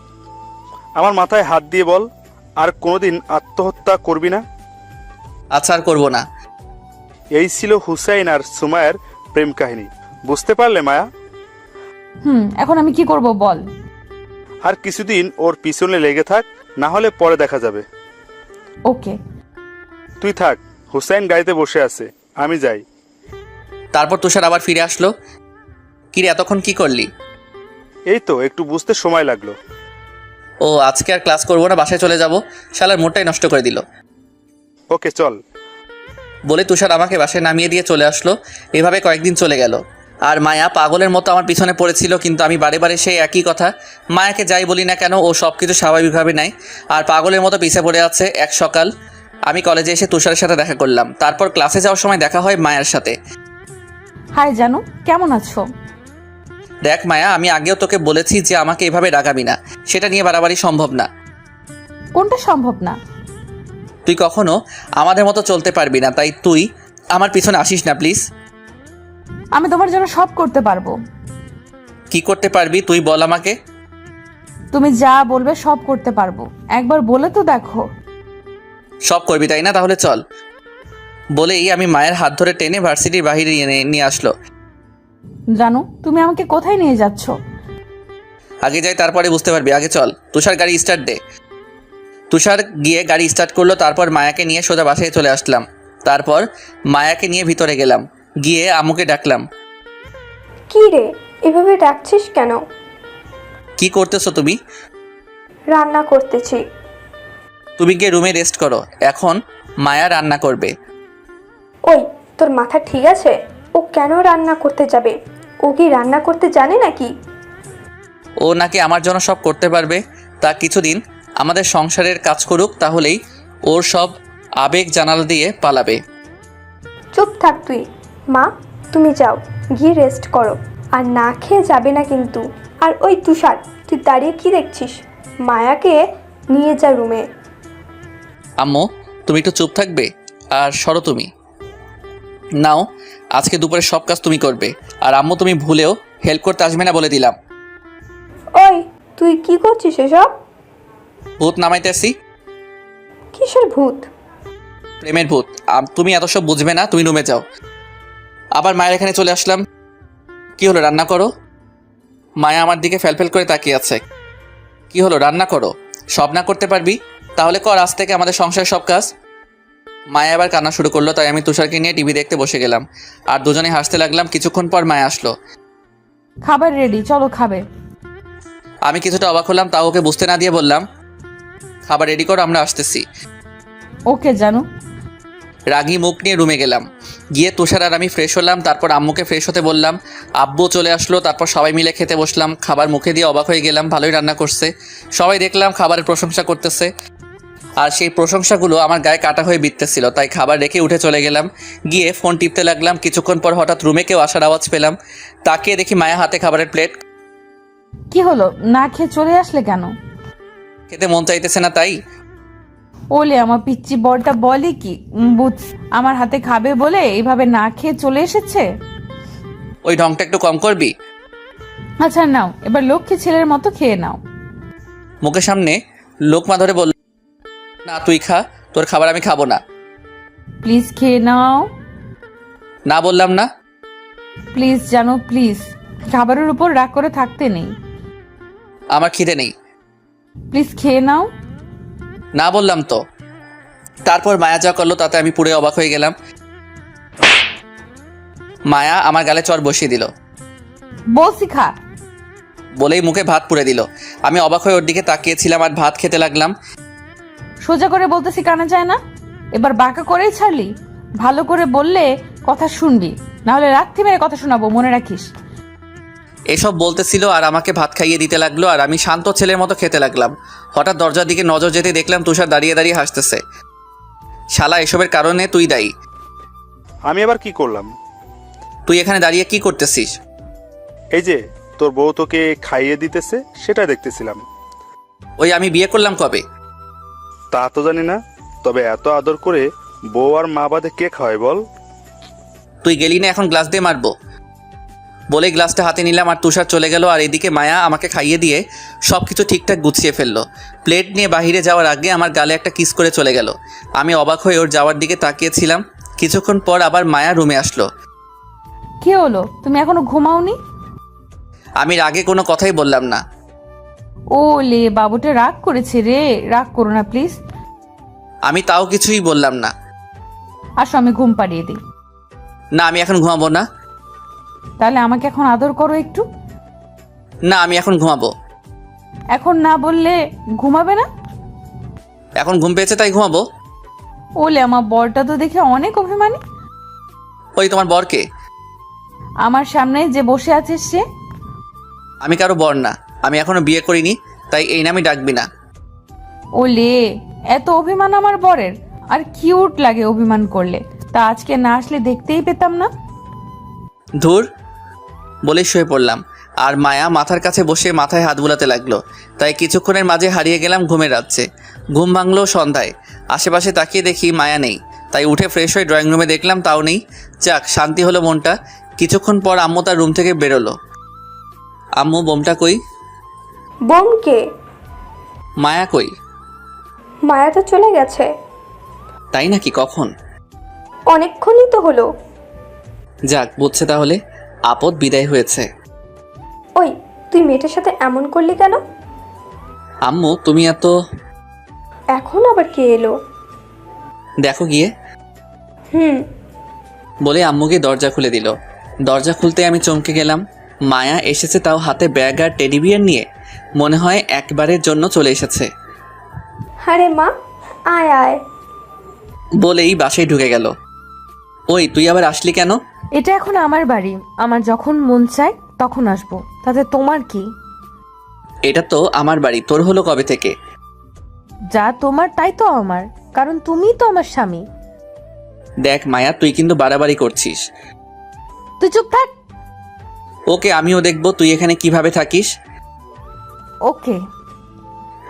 আমার মাথায় হাত দিয়ে বল, আর কোনোদিন আত্মহত্যা করবি না? আচ্ছা, আর করবো না। এই ছিল হুসাইন আর সুমায়ের প্রেম কাহিনী। বুঝতে পারলে মায়া? এখন আমি কি করব বল। আর কিছুদিন ওর পিছনে লেগে থাক, না হলে পরে দেখা যাবে। ওকে। তুই থাক, হুসাইন গাড়িতে বসে আছে, আমি যাই। তারপর তুষার আবার ফিরে আসলো। কিরে এতক্ষণ কি করলি? এই তো একটু বুঝতে সময় লাগলো। ও আজকে আর ক্লাস করবো না, বাসায় চলে যাব। শালার মোডটাই নষ্ট করে দিল। ওকে চল। বলে তুষার আমাকে বাসায় নামিয়ে দিয়ে চলে আসলো। এভাবে কয়েকদিন চলে গেল। আর মায়া পাগলের মতো আমার পিছনে পড়েছিল, কিন্তু আমি বারে বারে সেই একই কথা। মায়াকে যাই বলি না কেন ও সব কিছু স্বাভাবিকভাবে নেয়, আর পাগলের মতো পিছে পড়ে আছে। এক সকাল আমি কলেজে এসে তুষারের সাথে দেখা করলাম। তারপর ক্লাসে যাওয়ার সময় দেখা হয় মায়ার সাথে। হাই জানু, কেমন আছো? দেখ মায়া, আমি আগেও তোকে বলেছি যে আমাকে এভাবে রাগাবি না, সেটা নিয়ে বাড়াবাড়ি সম্ভব না। কোনটা সম্ভব না? তুই কখনো আমাদের মতো চলতে পারবি না, তাই তুই আমার পিছনে আসিস না প্লিজ। আমি তোমার জন্য সব করতে পারবো। কি করতে পারবি তুই বল আমাকে। তুমি যা বলবে সব করতে পারবো, একবার বলে তো দেখো। সব করবি তাই না? তাহলে চল। বলেই আমি মায়ের হাত ধরে টেনে ভার্সিটির বাহিরে নিয়ে আসলো। জানু, তুমি আমাকে কোথায় নিয়ে যাচ্ছ? আগে যাই তারপরে বুঝতে পারবি, আগে চল। তুষার গাড়ি স্টার্ট দে। তুষার গিয়ে গাড়ি স্টার্ট করলো। তারপর মায়াকে নিয়ে সোজা বাসায় চলে আসলাম। তারপর মায়াকে নিয়ে ভিতরে গেলাম, গিয়ে আম্মুকে ডাকলাম। কি রে, এভাবে ডাকছিস কেন? কি করতেছো তুমি? রান্না করতেছি। তুমি গিয়ে রুমে রেস্ট করো, এখন মায়া রান্না করবে। ওই, তোর মাথা ঠিক আছে? ও কেন রান্না করতে যাবে? ও কি রান্না করতে জানে নাকি? ও নাকি আমার জন্য সব করতে পারবে। তা কিছুদিন আমাদের সংসারের কাজ করুক, তাহলেই ওর সব আবেগ জানালা দিয়ে পালাবে। চুপ থাক তুই। মা, তুমি যাও, গিয়ে রেস্ট করো, আর না খেয়ে যাবে না কিন্তু। আর ওই তুষার, তুই দাঁড়িয়ে কি দেখছিস? মায়াকে নিয়ে যা রুমে। আম্মু তুমি একটু চুপ থাকবে, আর সরো তুমি। নাও, আজকে দুপুরে সব কাজ তুমি করবে। আর আম্মু তুমি ভুলেও হেল্প করতে আসবে না বলে দিলাম। ওই, তুই কি করছিস এসব? ভূত নামাইতেছি। কিসের ভূত? প্রেমের ভূত। তুমি এত সব বুঝবে না, তুমি রুমে যাও। আবার মায়ের এখানে চলে আসলাম। কি হলো, রান্না করো। মায়া আমার দিকে ফেলফেল করে তাকিয়ে আছে। কি হলো, রান্না করো। সব না করতে পারবি? তাহলে কর আজ থেকে আমাদের সংসারের সব কাজ। মায়া আবার কান্না শুরু করলো, তাই আমি তুষারকে নিয়ে টিভি দেখতে বসে গেলাম। আর দুজনে হাসতে লাগলাম। কিছুক্ষণ পর মায়া আসলো। খাবার রেডি, চলো খাবে। আমি কিছুটা অবাক হলাম, তাও ওকে বুঝতে না দিয়ে বললাম, খাবার রেডি করো, আমরা আসতেছি। ওকে জানু। রাগী মুখ নিয়ে রুমে গেলাম। গিয়ে তুষার আর আমি ফ্রেশ হলাম। তারপর আম্মুকে ফ্রেশ হতে বললাম। আব্বু চলে আসলো। তারপর সবাই মিলে খেতে বসলাম। খাবার মুখে দিয়ে অবাক হয়ে গেলাম, ভালোই রান্না করছে। সবাই দেখলাম খাবারের প্রশংসা করতেছে, আর সেই প্রশংসাগুলো আমার গায়ে কাটা হয়ে বিঁধতেছিল। তাই খাবার রেখে উঠে চলে গেলাম। গিয়ে ফোন টিপতে লাগলাম। কিছুক্ষণ পর হঠাৎ রুমে কেউ আসার আওয়াজ পেলাম। তাকিয়ে দেখি মায়া হাতে খাবারের প্লেট। কি হলো, না খেয়ে চলে আসলে কেন? খেতে মন চাইতেছে না তাই। ওলে আমার পিচ্চি বড়টা বলে কি, বুঝ আমার হাতে খাবে বলে এইভাবে না খেয়ে চলে এসেছে। ওই ঢংটা একটু কম করবি। আচ্ছা নাও, এবার লক্ষ্মী ছেলের মতো খেয়ে নাও। মুখের সামনে লোকমা ধরে বলল, না তুই খা, তোর খাবার আমি খাবো না। প্লিজ খেয়ে নাও। না বললাম না। প্লিজ জানো, প্লিজ। খাবারের উপর রাগ করে থাকতে নেই। আমার খিদে নেই। প্লিজ খেয়ে নাও। না বললাম তো। তারপর মায়া যা করলো তাতে আমি পুরো অবাক হয়ে গেলাম। মায়া আমার গালে চড় বসিয়ে দিল। বলছি খা। বলেই মুখে ভাত পুড়ে দিল। আমি অবাক হয়ে ওর দিকে তাকিয়েছিলাম আর ভাত খেতে লাগলাম। সোজা করে বলতেছি কানে যায় না, এবার বাঁকা করেই ছাড়লি। ভালো করে বললে কথা শুনবি, না হলে রাত্রি মেরে কথা শোনাবো, মনে রাখিস। এসব বলতেছিল আর আমাকে ভাত খাইয়ে দিতে লাগলো, আর আমি শান্ত ছেলের মতো খেতে লাগলাম। হঠাৎ দরজার দিকে নজর যেতে দেখলাম তুষার দাঁড়িয়ে দাঁড়িয়ে হাসতেছে। শালা, এসবের কারণে তুই দায়ী। আমি আবার কি করলাম? তুই এখানে দাঁড়িয়ে কি করতেছিস? এই যে তোর বউ তোকে খাইয়ে দিতেছে, সেটা দেখতেছিলাম। ওই আমি বিয়ে করলাম কবে? তা তো জানি না, তবে এত আদর করে বউ আর মা বাদে কে খাওয়ায় বল? তুই গেলি না, এখন গ্লাস দিয়ে মারবো। বলে গ্লাসটা হাতে নিলাম আর তুষার চলে গেল, আর এদিকে মায়া আমাকে খাইয়ে দিয়ে সব কিছু ঠিকঠাক গুছিয়ে ফেললো। প্লেট নিয়ে বাহিরে যাওয়ার আগে আমার গালে একটা কিস করে চলে গেল। আমি অবাক হয়ে ওর যাওয়ার দিকে তাকিয়েছিলাম। কিছুক্ষণ পর আবার মায়া রুমে আসলো। কি হলো, তুমি এখনো ঘুমাওনি? আমি রাগে কোনো কথাই বললাম না। ও লে, বাবুটা রাগ করেছে রে, রাগ করো না প্লিজ। আমি তাও কিছুই বললাম না। আসো আমি ঘুম পাড়িয়ে দিই। না, আমি এখন ঘুমাবো না। তাহলে আমাকে এখন আদর করো একটু। না, আমি এখন ঘুমাবো। এখন না বললে ঘুমাবে না? এখন ঘুম পেয়েছে তাই ঘুমাবো। ওলে, আমার বরটা তো দেখে অনেক অভিমানী। ওই তোমার বরকে? আমার সামনে যে বসে আছে সে। আমি কারো বর না, আমি এখনো বিয়ে করিনি, তাই এই নামই ডাকবি না। ওলে, এত অভিমান আমার বরের, আর কিউট লাগে অভিমান করলে। তা আজকে না আসলে দেখতেই পেতাম না। ধুর, বলে শুয়ে পড়লাম। আর মায়া মাথার কাছে বসে মাথায় হাত বুলাতে লাগলো। তাই কিছুক্ষণের মাঝে হারিয়ে গেলাম ঘুমের রাজ্যে। ঘুম ভাঙলো সন্ধ্যায়। আশেপাশে তাকিয়ে দেখি মায়া নেই, তাই উঠে ফ্রেশ হয়ে ড্রয়িং রুমে দেখলাম তাও নেই। যাক, শান্তি হলো মনটা। কিছুক্ষণ পর আম্মু তার রুম থেকে বেরোলো। আম্মু, বোমটা কই? বোমকে? মায়া কই? মায়া তো চলে গেছে। তাই নাকি? কখন? অনেকক্ষণই তো হলো। যাক, বুঝছে তাহলে আপদ বিদায় হয়েছে। ওই, তুই মেয়েটার সাথে এমন করলি কেন? আম্মু, তুমি এত... এখন আবার কে এলো? দেখো গিয়ে। বলে আম্মুকে দরজা খুলে দিল। দরজা খুলতে আমি চমকে গেলাম। মায়া এসেছে, তাও হাতে ব্যাগ আর টেডি বিয়ার নিয়ে। মনে হয় একবারের জন্য চলে এসেছে। আরে মা, আয় আয়। বলেই বাসায় ঢুকে গেল। ওই, তুই আবার আসলি কেন? এটা এখন আমার বাড়ি, আমার যখন মন চায় তখন আসবো, তাতে তোমার কি? এটা তো আমার বাড়ি, তোর হলো কবে থেকে? যা তোমার তাই তো আমার, কারণ তুমিই তো আমার স্বামী। দেখ মায়া, তুই কিন্তু বাড়াবাড়ি করছিস। তুই চুপ থাক। ওকে, আমিও দেখবো তুই এখানে কিভাবে থাকিস। ওকে।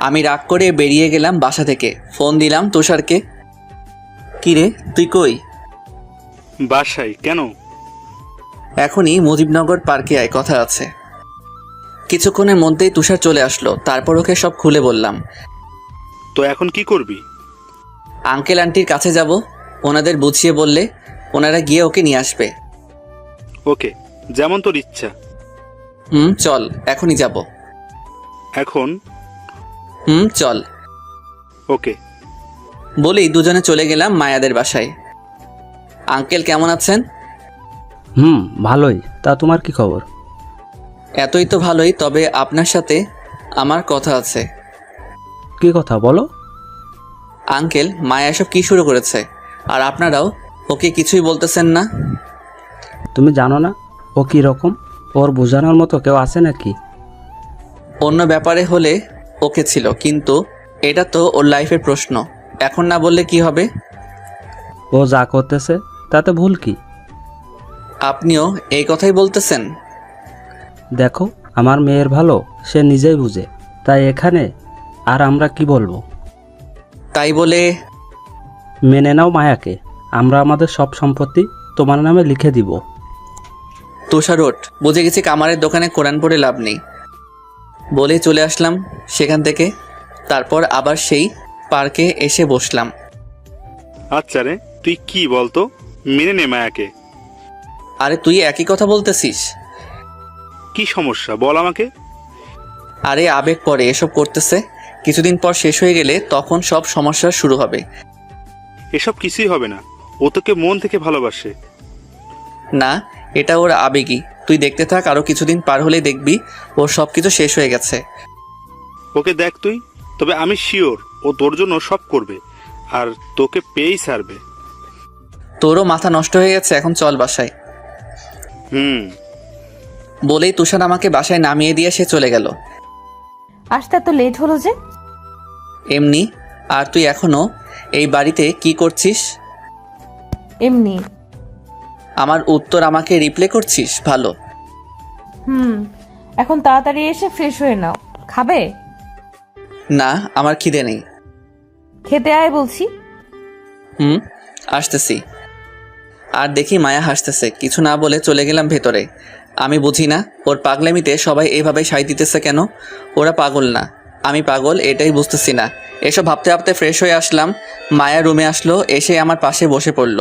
আমি রাগ করে বেরিয়ে গেলাম বাসা থেকে। ফোন দিলাম তুষারকে। কিরে, তুই কই? বাসায় কেন? এখনই মুজিবনগর পার্কে আয়, কথা আছে। কিছুক্ষণের মধ্যেই তুষার চলে আসলো। তারপর ওকে সব খুলে বললাম। তো এখন কি করবি? আঙ্কেল আন্টির কাছে যাব, ওনাদের বুঝিয়ে বললে ওনারা গিয়ে ওকে নিয়ে আসবে। ওকে, যেমন তোর ইচ্ছা। চল, এখনই যাব। এখন? চল। ওকে। বলেই দুজনে চলে গেলাম মায়াদের বাসায়। আঙ্কেল কেমন আছেন? ভালোই। তা তোমার কি খবর? এতই তো ভালোই, তবে আপনার সাথে আমার কথা আছে। কি কথা বলো? আঙ্কেল, মায়া এসব কি শুরু করেছে? আর আপনারাও ওকে কিছুই বলতেছেন না? তুমি জানো না ও কি রকম? ওর বোঝানোর মতো কেউ আছে নাকি? অন্য ব্যাপারে হলে ওকে ছিল, কিন্তু এটা তো ওর লাইফের প্রশ্ন। এখন না বললে কি হবে? ও যা করতেছে তাতে ভুল কি? আপনিও এই কথাই বলতেছেন? দেখো, আমার মেয়ের ভালো সে নিজেই বুঝে, তাই এখানে আর আমরা কি বলবো? তাই বলে মেনে নাও মায়াকে, আমরা আমাদের সব সম্পত্তি তোমার নামে লিখে দিব। তুষারোট, বুঝে গেছি কামারের দোকানে কোরআন পড়ে লাভ নেই। বলে চলে আসলাম সেখান থেকে। তারপর আবার সেই পার্কে এসে বসলাম। আচ্ছা রে, তুই কি বলতো? মেনে নে মায়াকে। আরে তুই একই কথা বলতেছিস? কি সমস্যা বল আমাকে। আরে আবেগ পরে এসব করতেছে, কিছুদিন পর শেষ হয়ে গেলে তখন সব সমস্যা শুরু হবে। এসব কিছুই হবে না, ও তোকে মন থেকে ভালোবাসে। না, এটা ওর আবেগই। তুই দেখতে থাক, আরো কিছুদিন পার হলেই দেখবি ওর সব কিছু শেষ হয়ে গেছে। ওকে দেখ তুই, তবে আমি শিওর ও তোর জন্য সব করবে আর তোকে পেয়েই ছাড়বে। তোরও মাথা নষ্ট হয়ে গেছে, এখন চল বাসায়। বলেই তুষার আমাকে বাসায় নামিয়ে দিয়ে সে চলে গেল। আসতে এত লেট হলো যে? এমনি। আর তুই এখনো এই বাড়িতে কি করছিস? এমনি। আমার উত্তর আমাকে রিপ্লে করছিস? ভালো। এখন তাড়াতাড়ি এসে ফ্রেশ হয়ে নাও। খাবে? না, আমার খিদে নেই। খেতে আয় বলছি। আসতেছি। আর দেখি মায়া হাসতেছে। কিছু না বলে চলে গেলাম ভেতরে। আমি বুঝি না ওর পাগলামিতে সবাই এভাবে সাই দিতেছে কেন। ওরা পাগল না, আমি পাগল, এটাই বুঝতেছি না। এসব ভাবতে ভাবতে ফ্রেশ হয়ে আসলাম। মায়া রুমে আসলো, এসে আমার পাশে বসে পড়ল।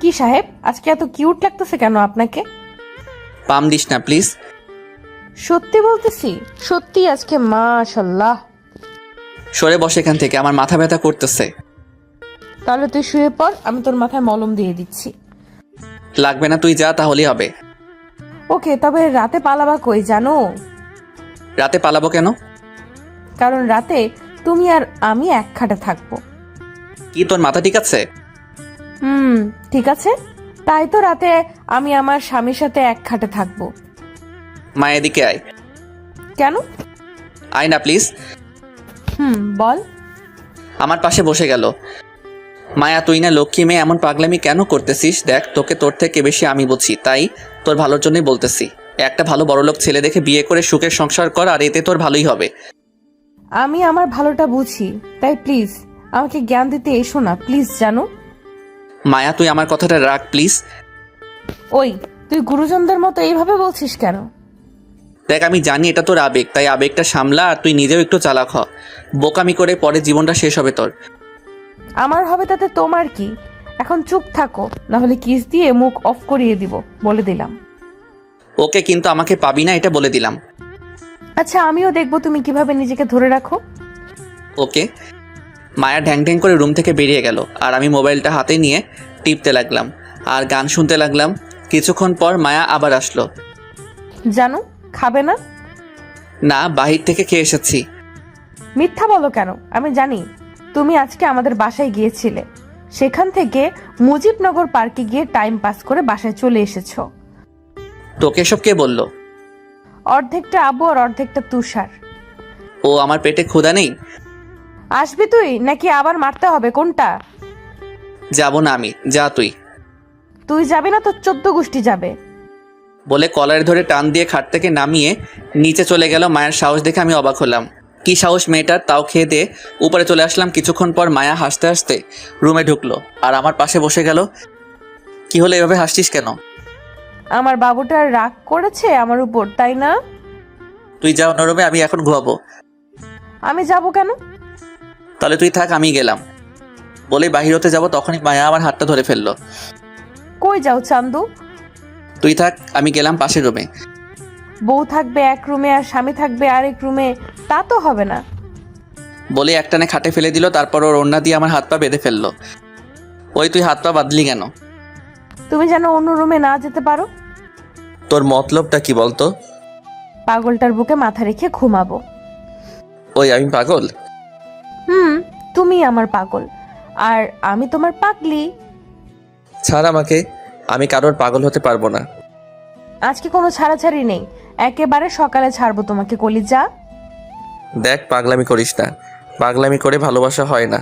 কি সাহেব, আজকে এত কিউট লাগতেছে কেন আপনাকে? পাম দিস না প্লিজ। সত্যি বলতেছি, সত্যি আজকে মাশাল্লাহ। সরে বসে এখান থেকে, আমার মাথা ব্যথা করতেছে। তাহলে তুই শুয়ে পড়, আমি তোর মাথায় মলম দিয়ে দিচ্ছি। লাগবে না, তুই যা তাহলেই হবে। ওকে, তবে রাতে পালাবা কই জানো? রাতে পালাবো কেন? কারণ রাতে তুমি আর আমি এক খাটে থাকবো। কি তোর মাথা ঠিক আছে? ঠিক আছে। তাই তো রাতে আমি আমার স্বামীর সাথে এক খাটে থাকবো। মায়া এদিকে আয়। কেন? আয় না প্লিজ। বল। আমার পাশে বসে গেল। মায়া, তুই না লক্ষ্মী মেয়ে, এমন পাগলামি কেন করতেছিস? দেখ, তোকে তোর থেকে বেশি আমি বুঝি, তাই তোর ভালোর জন্যই বলতেছি। একটা ভালো বড়লোক ছেলে দেখে বিয়ে করে সুখের সংসার কর, আর এতে তোর ভালোই হবে। আমি আমার ভালোটা বুঝি, তাই প্লিজ আমাকে জ্ঞান দিতে এসো না প্লিজ, জানো? মায়া, তুই আমার কথাটা রাখ প্লিজ। ওই, তুই গুরুজনদের মতো এইভাবে বলছিস কেন? দেখ, আমি জানি এটা তোর আবেগ, তাই আবেগটা সামলা, আর তুই নিজেও একটু চালাক হ। বোকামি করে পরে জীবনটা শেষ হবে তোর। আমার হবে তাতে তোমার কি? এখন চুপ থাকো, না হলে কিস দিয়ে মুখ অফ করিয়ে দিব, বলে দিলাম। ওকে, কিন্তু আমাকে পাবি না, এটা বলে দিলাম। আচ্ছা, আমিও দেখবো তুমি কিভাবে নিজেকে ধরে রাখো। ওকে। মায়া ঢ্যাং ঢ্যাং করে রুম থেকে বেরিয়ে গেল, আর আমি মোবাইলটা হাতে নিয়ে টিপতে লাগলাম আর গান শুনতে লাগলাম। কিছুক্ষণ পর মায়া আবার আসলো। জানো, খাবে না? না, বাহির থেকে খেয়ে এসেছি। মিথ্যা বলো কেন? আমি জানি তুমি আজকে আমাদের বাসায় গিয়েছিলে, সেখান থেকে মুজিবনগর পার্কে গিয়ে টাইম পাস করে বাসায় চলে এসেছো। তোকে এসব কে বললো? অর্ধেকটা আব্বু আর অর্ধেকটা তুষার। ও, আমার পেটে ক্ষুধা নেই? আসবি তুই নাকি আবার মারতে হবে, কোনটা? যাব না আমি, যা তুই। তুই যাবি না তো 14 গোষ্ঠী যাবে। বলে কলার ধরে টান দিয়ে খাট থেকে নামিয়ে নিচে চলে গেল। মায়ের সাহস দেখে আমি অবাক হলাম। কি সাহস মেয়েটার! তাও খেয়ে দিয়ে উপরে চলে আসলাম। কিছুক্ষণ পর মায়া হাসতে হাসতে রুমে ঢুকলো আর আমার পাশে বসে গেল। কি হলো, এভাবে হাসছিস কেন? আমার বাবুটার রাগ করেছে আমার উপর, তাই না? তুই যা অন্য রুমে, আমি এখন ঘুমাবো। আমি যাব কেন? তাহলে তুই থাক, আমি গেলাম। বলে বাহির হতে যাব, তখনই মায়া আমার হাতটা ধরে ফেললো। কই যাও চান্দু? তুই থাক, আমি গেলাম পাশের রুমে। বউ থাকবে এক রুমে আর স্বামী থাকবে আরেক রুমে, তা তো হবে না। বলে একটানে খাটে ফেলে দিল, তারপর ওর ওড়না দিয়ে আমার হাত পা বেঁধে ফেললো। ওই, তুই হাত পা বাঁধলি কেন? তুমি যেন অন্য রুমে না যেতে পারো। তোর মতলবটা কি বলতো? পাগলটার বুকে মাথা রেখে ঘুমাবো। ওই, আমি পাগল? তুমি আমার পাগল আর আমি তোমার পাগলি। ছাড় আমাকে, আমি কারোর পাগল হতে পারবো না। আজকে কোনো ছাড়াছাড়ি নেই, একেবারে সকালে ছাড়বো তোমাকে কলিজা। দেখ, পাগলামি করিস না। পাগলামি করে ভালোবাসা হয় না।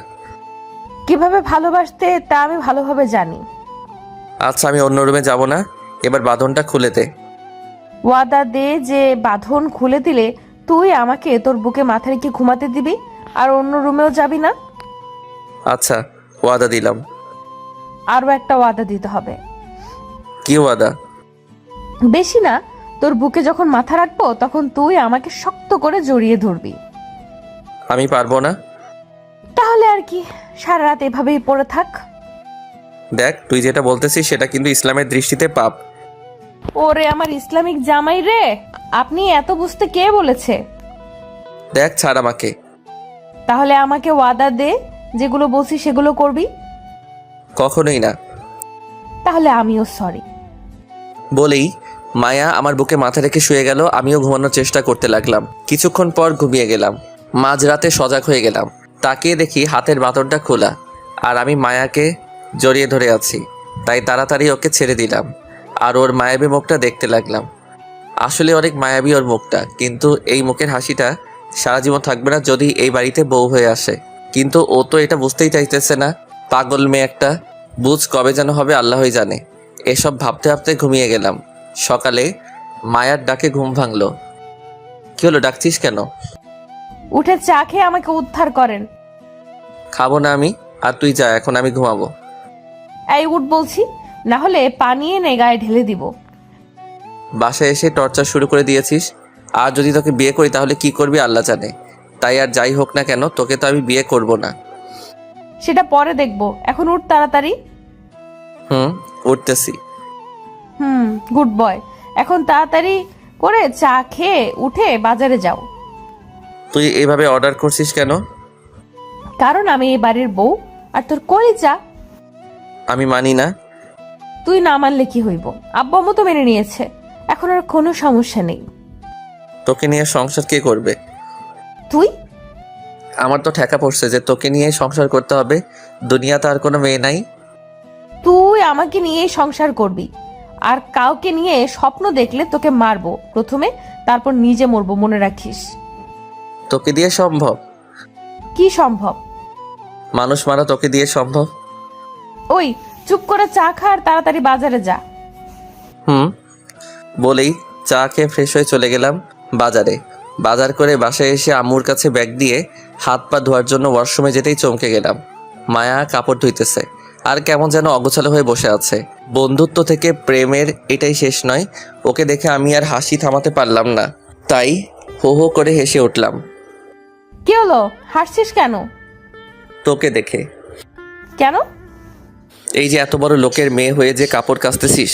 কিভাবে ভালোবাসতে তা আমি ভালোভাবে জানি। আচ্ছা, আমি অন্য রুমে যাব না, এবার বাঁধনটা খুলে দে। ওয়াদা দে যে বাঁধন খুলে দিলে তুই আমাকে তোর বুকে মাথা রেখে ঘুমাতে দিবি আর অন্য রুমেও যাবি না। আচ্ছা, ওয়াদা দিলাম। আরও একটা ওয়াদা দিতে হবে। কি ওয়াদা? বেশি না, তোর বুকে যখন মাথা রাখবো তখন তুই আমাকে শক্ত করে জড়িয়ে ধরবি। আমি পারবো না। তাহলে আর কি, সারা রাত এভাবেই পড়ে থাক। দেখ, তুই যেটা বলতেছিস সেটা কিন্তু ইসলামের দৃষ্টিতে পাপ। ওরে আমার ইসলামিক জামাই রে, আপনি এত বুঝতে কে বলেছে? দেখ, ছাড় আমাকে। তাহলে আমাকে ওয়াদা দে, যেগুলো বলছি সেগুলো করবি। কখনোই না। তাহলে আমিও সরি। বলেই মায়া আমার বুকে মাথা রেখে শুয়ে গেল। আমিও ঘুমানোর চেষ্টা করতে লাগলাম। কিছুক্ষণ পর ঘুমিয়ে গেলাম। মাঝরাতে সজাগ হয়ে গেলাম। তাকিয়ে দেখি হাতের বাঁধনটা খোলা, আর আমি মায়াকে জড়িয়ে ধরে আছি। তাই তাড়াতাড়ি ওকে ছেড়ে দিলাম আর ওর মায়াবী মুখটা দেখতে লাগলাম। আসলে অনেক মায়াবী ওর মুখটা, কিন্তু এই মুখের হাসিটা সারা জীবন থাকবে না যদি এই বাড়িতে বউ হয়ে আসে। কিন্তু ও তো এটা বুঝতেই চাইতেছে না। পাগল মেয়ে একটা। বুঝ কবে যেন হবে আল্লাহই জানে। এসব ভাবতে ভাবতে ঘুমিয়ে গেলাম। সকালে মায়ার ডাকে ঘুম ভাঙলো। কি হলো, ডাকছিস কেন? উঠে চা খেয়ে আমাকে উদ্ধার করেন। খাবো না আমি, আর তুই যা, এখন আমি ঘুমাবো। এই উঠ বলছি, না হলে পানি এনে গায়ে ঢেলে দিব। বাসায় এসে টর্চার শুরু করে দিয়েছিস। আর যদি তোকে বিয়ে করি তাহলে কি করবি আল্লাহ জানে। তাই আর যাই হোক না কেন, তোকে তো আমি বিয়ে করব না। সেটা পরে দেখবো, এখন উঠ তাড়াতাড়ি। উঠতেছি। Good boy. এখন তাড়াতাড়ি করে চা খেয়ে উঠে বাজারে যাও। তুই এভাবে অর্ডার করছিস কেন? কারণ আমি এই বাড়ির বউ, আর তোর কলিজা। আমি মানি না। তুই না মানলে কি হইব? আব্বু আম্মু তো মেনে নিয়েছে, এখন আর কোনো সমস্যা নেই। তোকে নিয়ে সংসার কে করবে? তুই? আমার তো ঠেকা পড়ছে যে তোকে নিয়ে সংসার করতে হবে। দুনিয়াতে আর কোনো মেয়ে নাই। তুই আমাকে নিয়ে সংসার করবি, আর কাউকে নিয়ে স্বপ্ন দেখলে তোকে মারবো প্রথমে, তারপর নিজে মরবো, মনে রাখিস। তোকে দিয়ে সম্ভব? কি সম্ভব? মানুষ মারা তোকে দিয়ে সম্ভব? ওই চুপ করে চা খা আর তাড়াতাড়ি বাজারে যা। বলেই চা খেয়ে ফ্রেশ হয়ে চলে গেলাম বাজারে। বাজার করে বাসায় এসে আম্মুর কাছে ব্যাগ দিয়ে হাত পা ধোয়ার জন্য ওয়াশরুমে যেতেই চমকে গেলাম। মায়া কাপড় ধুইতেছে আর কেমন যেন অগোছালো হয়ে বসে আছে। বন্ধুত্ব থেকে প্রেমের এটাই শেষ নয়। ওকে দেখে আমি আর হাসি থামাতে পারলাম না, তাই হো হো করে হেসে উঠলাম। কি হলো, হাসছিস কেন? তোকে দেখে। কেন? এই যে এত বড় লোকের মেয়ে হয়ে যে কাপড় কাচতেছিস,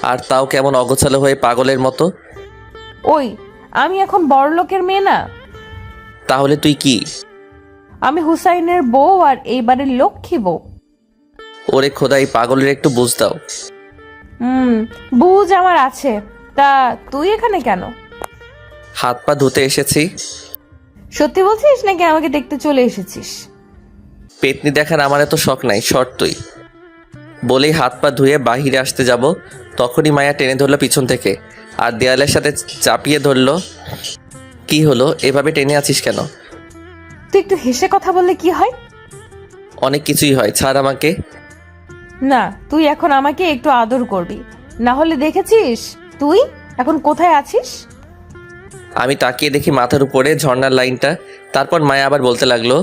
আর তাও কেমন অগোছালো হয়ে পাগলের মতো। ওই আমি এখন বড় লোকের মেয়ে না? তাহলে তুই কি? আমি হুসাইনের বউ, আর এই বাড়ির লক্ষ্মী বউ। ওরে খোদাই, পাগলের একটু বুঝ দাও। বুঝ আমার আছে, তা তুই এখানে কেন? হাত পা ধুতে এসেছি। সত্যি বলছিস নাকি আমাকে দেখতে চলে এসেছিস? পেতনি দেখার আমার এত শখ নাই, শর্ট তুই। বলেই হাত পা ধুয়ে বাহিরে আসতে যাব, তখনই মায়া টেনে ধরলো পিছন থেকে আর দেয়ালের সাথে চাপিয়ে ধরলো। কি হলো, এভাবে টেনে আছিস কেন? তুই একটু হেসে কথা বললে কি হয়? অনেক কিছুই হয়, ছাড় আমাকে। না, তুই এখন আমাকে একটু আদর করবি, না হলে দেখেছিস তুই এখন কোথায় আছিস। আমি তাকিয়ে দেখি মাথার উপরে ঝর্ণার লাইনটা। তারপর মায়া আবার বলতে লাগলো,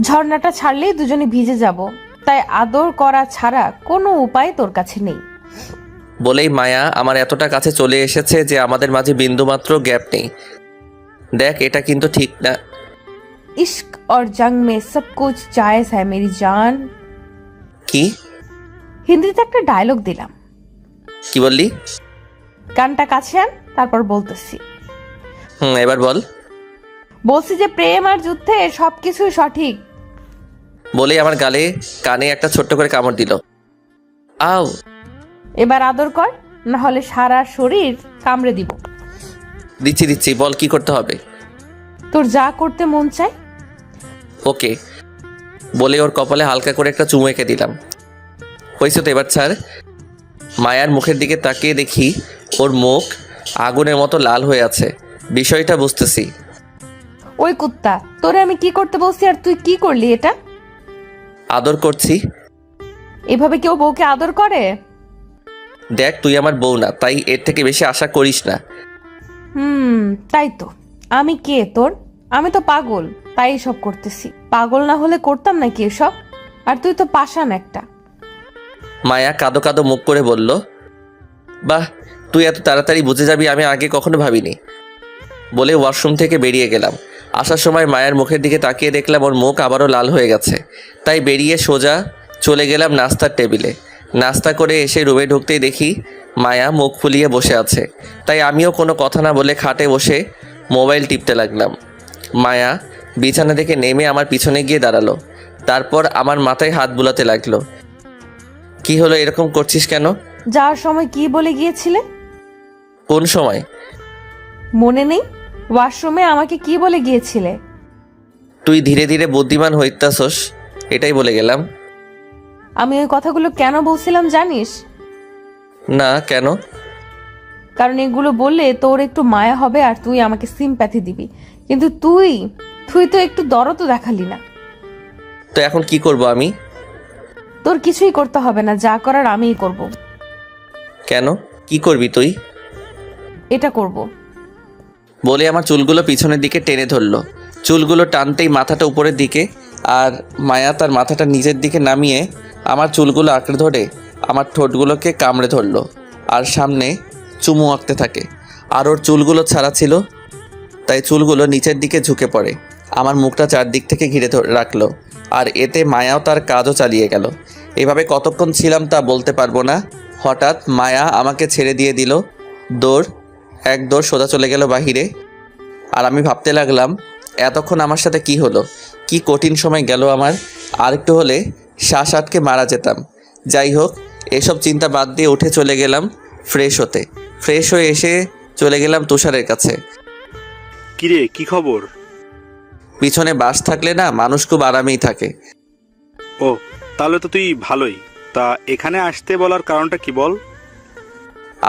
ঝর্ণাটা ছাড়লেই দুজনে ভিজে যাব, তাই আদর করা ছাড়া কোনো উপায় তোর কাছে নেই। বলেই মায়া আমার এতটা কাছে চলে এসেছে যে আমাদের মাঝে বিন্দুমাত্র গ্যাপ নেই। দেখ, এটা কিন্তু ঠিক না। इश्क और जंग में सब कुछ जायज है मेरी जान। কি? হিন্দিতে একটা ডায়লগ দিলাম। কি বললি? গানটা কাছে আন, তারপর বলতেছি। এবার বল। বলছি যে প্রেম আর যুদ্ধে সবকিছুই সঠিক। বলেই আমার গালে কানে একটা ছোট্ট করে কামড় দিল। আও। এবার আদর কর, না হলে সারা শরীর কামড়ে দিব। দিচ্ছি, বল কি করতে হবে। তোর যা করতে মন চায়। ওকে। বলে ওর কপালে হালকা করে একটা চুমু এঁকে দিলাম। হয়েছে তো, এবার ছাড়। মায়ার মুখের দিকে তাকিয়ে দেখি ওর মুখ আগুনের মতো লাল হয়ে আছে। বিষয়টা বুঝতেছি। ওই কুত্তা, তোরে আমি কি করতে বলছি আর তুই কি করলি এটা? আদর করছি। এভাবে কেউ বউকে আদর করে? দেখ, তুই আমার বউ না, তাই এর থেকে বেশি আশা করিস না। তাই তো। আমি কে তোর? আমি তো পাগল, তাই এসব করতেছি। পাগল না হলে করতাম নাকি এসব? আর তুই তো পাষাণ একটা। মায়া কাদো কাদো মুখ করে বলল, বাহ, তুই এত তাড়াতাড়ি বুঝে যাবি আমি আগে কখনো ভাবিনি। বলে ওয়াশরুম থেকে বেরিয়ে গেলাম। আসার সময় মায়ের মুখের দিকে তাকিয়ে দেখলাম ওর মুখ আবারও লাল হয়ে গেছে। তাই বেরিয়ে সোজা চলে গেলাম নাস্তার টেবিলে। নাস্তা করে এসে রুমে ঢুকতেই দেখি মায়া মুখ ফুলিয়ে বসে আছে। তাই আমিও কোনো কথা না বলে খাটে বসে মোবাইল টিপতে লাগলাম। মায়া বিছানা থেকে নেমে আমার পিছনে গিয়ে দাঁড়ালো। তারপর আমার মাথায় হাত বুলাতে লাগলো। কি হলো, এরকম করছিস কেন? যাওয়ার সময় কি বলে গিয়েছিলে? কোন সময়? মনে নেই? ওয়াশরুমে আমাকে কি বলে গিয়েছিলে? তুই ধীরে ধীরে বুদ্ধিমান হইতাছস, এটাই বলে গেলাম। আমি ওই কথাগুলো কেন বলছিলাম জানিস? না, কেন? কারণ এগুলো বললে তোর একটু মায়া হবে আর তুই আমাকে সিম্প্যাথি দিবি, কিন্তু তুই তুই তো একটু দরদও দেখালি না। তো এখন কি করব আমি? তোর কিছুই করতে হবে না, যা করার আমিই করব। কেন, কি করবি তুই? এটা করব। বলে আমার চুলগুলো পিছনের দিকে টেনে ধরলো। চুলগুলো টানতেই মাথাটা উপরের দিকে, আর মায়া তার মাথাটা নিচের দিকে নামিয়ে আমার চুলগুলো আঁকড়ে ধরে আমার ঠোঁটগুলোকে কামড়ে ধরলো আর সামনে চুমু আঁকতে থাকে। আর ওর চুলগুলো ছাড়া ছিল, তাই চুলগুলো নিচের দিকে ঝুঁকে পড়ে। আমার মুখটা চারদিক থেকে ঘিরে রাখলো, আর এতে মায়াও তার কাজও চালিয়ে গেল। এভাবে কতক্ষণ ছিলাম তা বলতে পারবো না। হঠাৎ মায়া আমাকে ছেড়ে দিয়ে দিল। এক দৌড় সোজা চলে গেল বাহিরে। আর আমি ভাবতে লাগলাম, এতক্ষণ আমার সাথে কি হলো, কি কঠিন সময় গেল আমার। আর একটু হলে শ্বাস আটকে মারা যেতাম। যাই হোক, এসব চিন্তা বাদ দিয়ে উঠে চলে গেলাম ফ্রেশ হতে। ফ্রেশ হয়ে এসে চলে গেলাম তুষারের কাছে। কিরে, কি খবর? পিছনে বাস থাকলে না, মানুষ খুব আরামেই থাকে। ও, তাহলে তো তুই ভালোই। তা এখানে আসতে বলার কারণটা কি বল?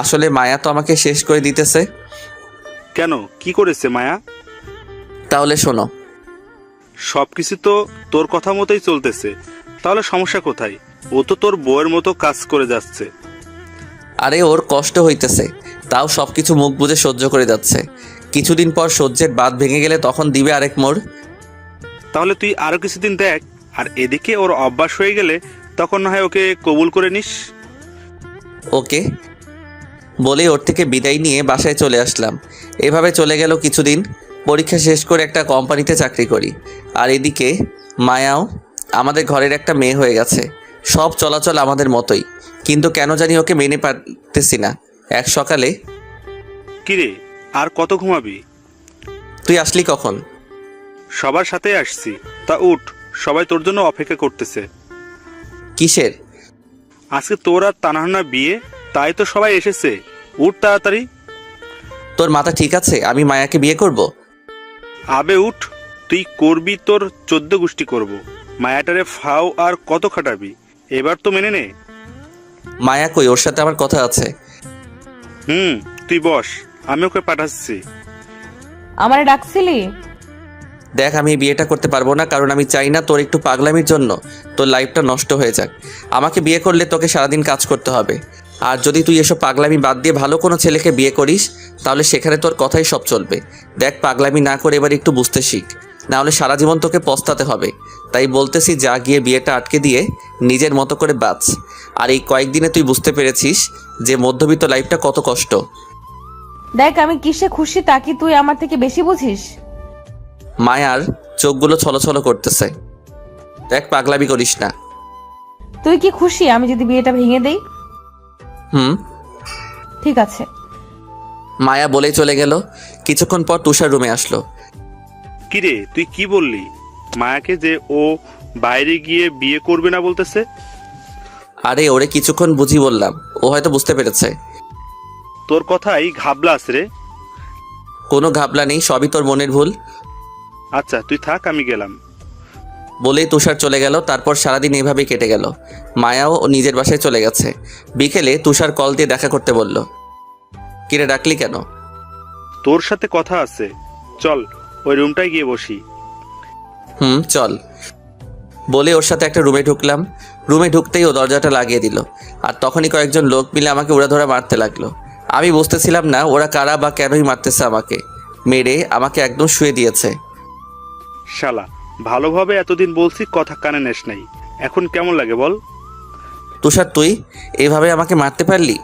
আসলে মায়া তো আমাকে শেষ করে দিতেছে। কেন, কি করেছে মায়া? তাহলে শোনো। সব কিছু তো তোর কথা মতোই চলতেছে, তাহলে সমস্যা কোথায়? ও তো তোর বউয়ের মতো কাজ করে যাচ্ছে। আরে ওর কষ্ট হইতেছে, তাও সব কিছু মুখ বুজে সহ্য করে যাচ্ছে। কিছুদিন পর সহ্যের বাঁধ ভেঙে গেলে তখন দিবে আরেক মোড়। তাহলে তুই আরো কিছুদিন দেখ, আর এদিকে ওর অভ্যাস হয়ে গেলে তখন না হয় ওকে কবুল করে নিস। ওকে বলে ওর থেকে বিদায় নিয়ে বাসায় চলে আসলাম। এভাবে চলে গেল কিছুদিন। পরীক্ষা শেষ করে একটা কোম্পানিতে চাকরি করি, আর এদিকে মায়াও আমাদের ঘরের একটা মেয়ে হয়ে গেছে। সব চলাচল আমাদের মতোই, কিন্তু কেন জানি ওকে মেনে পারতেছি না। এক সকালে, কিরে, আর কত ঘুমাবি? তুই আসলি কখন? সবার সাথে আসছি। তা উঠ, সবাই তোর জন্য অপেক্ষা করতেছে। কিসের? আজকে তোর আর তানাহানা বিয়ে, তাই তো সবাই এসেছে। উঠ তাড়াতাড়ি। তোর মাথা ঠিক আছে? আমি মায়াকে বিয়ে করব? আবে উঠ, তুই করবি তোর 14 গোষ্ঠী করব। মায়াটারে ফাও আর কত খাটাবি? এবার তো মেনে নে। মায়া কই? ওর সাথে আমার কথা আছে। তুই বস, আমি ওকে পাঠাচ্ছি। আমারে ডাকছিলি? দেখ, আমি এই বিয়েটা করতে পারবো না, কারণ আমি চাই না তোর একটু পাগলামির জন্য তোর লাইফটা নষ্ট হয়ে যাক। আমাকে বিয়ে করলে তোকে সারাদিন কাজ করতে হবে, আর যদি তুই এসব পাগলামি বাদ দিয়ে ভালো কোনো ছেলেকে বিয়ে করিস, তাহলে সেখানে তোর কথাই সব চলবে। দেখ, পাগলামি না করে এবার একটু বুঝতে শিখ, নাহলে সারা জীবন তোকে পস্তাতে হবে। তাই বলতেছি, যা গিয়ে বিয়েটা আটকে দিয়ে নিজের মতো করে বাঁচ। আর এই কয়েকদিনে তুই বুঝতে পেরেছিস যে মধ্যবিত্ত লাইফটা কত কষ্ট। দেখ, আমি কিসে খুশি তা কি তুই আমার থেকে বেশি বুঝিস? মায়ার চোখগুলো ছলছল করতেছে। দেখ, পাগলামি করিস না। তুই কি খুশি আমি যদি বিয়েটা ভেঙে দেই? হুম। ঠিক আছে। মায়া বলেই চলে গেল। কিছুক্ষণ পর তুষার রুমে আসলো। কিরে, তুই কি বললি মায়াকে যে ও বাইরে গিয়ে বিয়ে করবে না বলতেছে? আরে ওরে কিছুক্ষণ বুঝি বললাম, ও হয়তো বুঝতে পেরেছে। তোর কথাই ঘাবলা আছে রে। কোনো ঘাবলা নেই, সবই তোর মনের ভুল। আচ্ছা, তুই থাক, আমি গেলাম। বলেই তুষার চলে গেল। তারপর সারাদিন এইভাবেই কেটে গেল। মায়াও নিজের বাসায় চলে গেছে। বিকেলে তুষার কল দিয়ে দেখা করতে বলল। কিরে, ডাকলি কেন? তোর সাথে কথা আছে, চল ওই রুমটায় গিয়ে বসি। চল। বলে ওর সাথে একটা রুমে ঢুকলাম। রুমে ঢুকতেই ও দরজাটা লাগিয়ে দিল, আর তখনই কয়েকজন লোক মিলে আমাকে উড়াধরা মারতে লাগলো। আমি বুঝতেছিলাম না ওরা কারা বা কেনই মারতেছে আমাকে। মেরে আমাকে একদম শুয়ে দিয়েছে। শালা, ভালোভাবে এতদিন বলছি, কথা কানে নেস নাই। এখন কেমন লাগে বল? তুষার, তুই এভাবে আমাকে মারতে পারলি?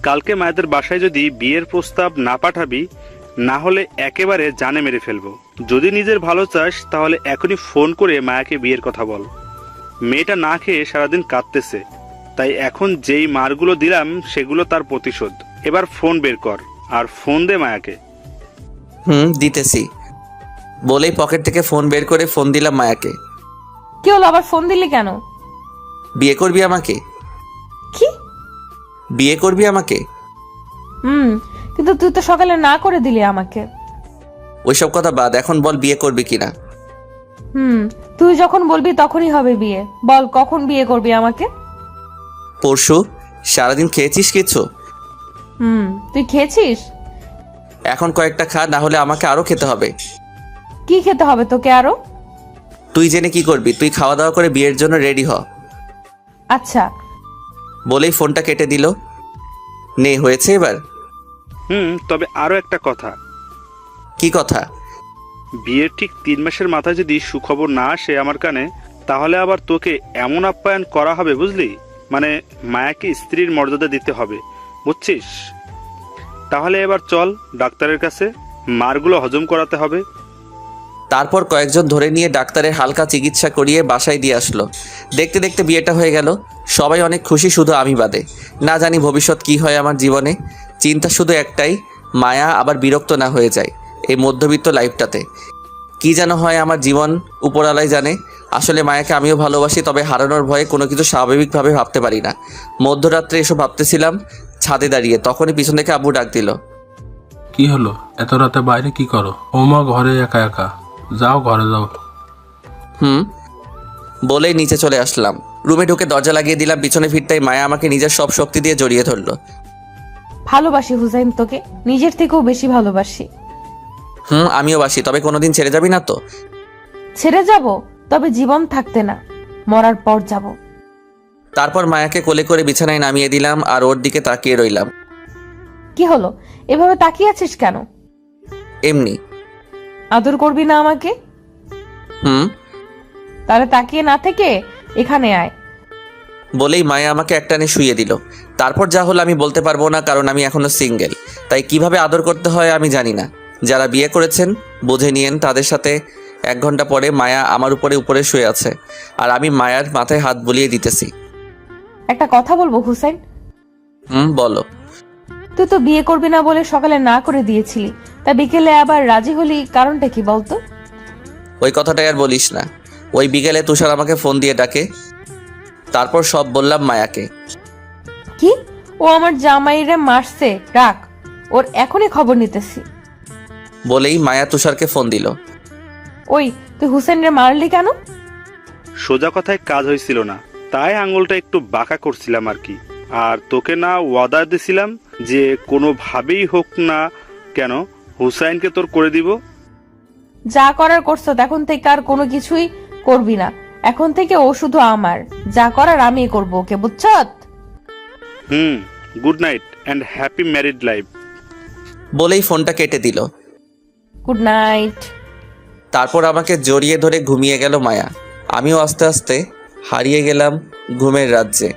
কালকে মায়েদের বাসায় যদি বিয়ের প্রস্তাব না পাঠাবি, না হলে একেবারে জানে মেরে ফেলবো। যদি নিজের ভালো চাস তাহলে এখনই ফোন করে মায়াকে বিয়ের কথা বল। মেয়েটা না খেয়ে সারাদিন কাঁদতেছে, তাই এখন যেই মারগুলো দিলাম সেগুলো তার প্রতিশোধ। এবার ফোন বের কর আর ফোন দে মায়াকে। দিতেছি। বলেই পকেট থেকে ফোন বের করে ফোন দিলাম মায়াকে। কি হলো, আবার ফোন দিলি কেন? বিয়ে করবি আমাকে? কি? বিয়ে করবি আমাকে? কিন্তু তুই তো সকালে না করে দিলি আমাকে। ওইসব কথা বাদ, এখন বল বিয়ে করবি কিনা। তুই যখন বলবি তখনই হবে বিয়ে। বল, কখন বিয়ে করবি আমাকে? পরশু। সারাদিন খেয়েছিস কিছু? তুই খেয়েছিস? এখন কয়েকটা খা, না হলে আমাকে আরও খেতে হবে। কি খেতে হবে তোকে আরো? তুই জেনে কি করবি? তুই খাওয়া দাওয়া করে বিয়ের জন্য রেডি হ। আচ্ছা। বলেই ফোনটা কেটে দিল। নে, হয়েছে এবার? তবে আরও একটা কথা। কি কথা? বিয়ের ঠিক 3 মাসের মাথায় যদি সুখবর না আসে আমার কানে, তাহলে আবার তোকে এমন আপ্যায়ন করা হবে, বুঝলি? মানে মায়াকে স্ত্রীর মর্যাদা দিতে হবে, বুঝছিস? তাহলে এবার চল ডাক্তারের কাছে, মারগুলো হজম করাতে হবে। তারপর কয়েকজন ধরে নিয়ে ডাক্তারের হালকা চিকিৎসা করিয়ে বাসায় দিয়ে আসলো। দেখতে দেখতে বিয়েটা হয়ে গেল। সবাই অনেক খুশি, শুধু আমি বাদে। না জানি ভবিষ্যৎ কি হয় আমার জীবনে। চিন্তা শুধু একটাই, মায়া আবার বিরক্ত না হয়ে যায় এই মধ্যবিত্ত লাইফটাতে। কি যেন হয় আমার জীবন, উপরালাই জানে। আসলে মায়াকে আমিও ভালোবাসি, তবে হারানোর ভয়ে কোনো কিছু স্বাভাবিকভাবে ভাবতে পারি না। মধ্যরাত্রে এসব ভাবতেছিলাম ছাদে দাঁড়িয়ে, তখনই পিছন থেকে আব্বু ডাক দিল। কি হলো? এত রাতে বাইরে কি করো? ওমা ঘরে একা একা, যাও ঘরে যাও। বলেই নিচে চলে আসলাম। রুমে ঢুকে দরজা লাগিয়ে দিলাম। পিছনে ফিরতেই মায়া আমাকে নিজের সব শক্তি দিয়ে জড়িয়ে ধরলো। ভালোবাসি হুসাইন, তোকে নিজের থেকেও বেশি ভালোবাসি। আমিও বাসি, তবে কোনোদিন ছেড়ে যাবি না তো? ছেড়ে যাব, তবে জীবন থাকতে না, মরার পর যাব। তারপর মায়াকে কোলে করে বিছানায় নামিয়ে দিলাম আর ওর দিকে তাকিয়ে রইলাম। কি হলো, এভাবে তাকিয়ে আছিস কেন? এমনি। আদর করবি না আমাকে? তাহলে তাকিয়ে না থেকে এখানে আয়। বলেই মায়া আমাকে একটানে শুইয়ে দিল। তারপর যা হলো আমি বলতে পারবো না, কারণ আমি এখনো সিঙ্গেল। তাই কিভাবে আদর করতে হয় আমি জানি না। যারা বিয়ে করেছেন বুঝে নিয়েন। তাদের সাথে 1 ঘন্টা পরে মায়া আমার উপরে শুয়ে আছে, আর আমি মায়ার মাথায় হাত বুলিয়ে দিতেছি। একটা কথা বলবো হুসাইন? বলো। তুই তো বিয়ে করবি না বলে সকালে না করে দিয়েছিলি, তা বিকেলে আবার রাজি হলি, কারণটা কি বলতো? ওই কথাটাই আর বলিস না। ওই বিকেলে তুষার আমাকে ফোন দিয়ে ডাকে। তারপর সব বললাম মায়াকে। কি? ও আমার জামাইরে মারছে? রাখ, ওর এখনই খবর নিতেছি। বলেই মায়া তুষারকে ফোন দিল। ওই, তুই হুসেনরে মারলি কেন? সোজা কথায় কাজ হয়েছিল না, তাই আঙুলটা একটু বাঁকা করছিলাম আর কি। আর তোকে না ওয়াদা দিছিলাম যে কোনোভাবেই হোক না কেন হুসাইনকে তোর করে দিব। যা করার করছো, এখন থেকে আর কোনো কিছুই করবি না। এখন থেকে ও শুধু আমার, যা করার আমিই করবো, ওকে, বুঝছত? Good night and happy married life. বলেই ফোনটা কেটে দিল। Good night. তারপর আমাকে জড়িয়ে ধরে ঘুমিয়ে গেল মায়া। আমিও আস্তে আস্তে হারিয়ে গেলাম ঘুমের রাজ্যে।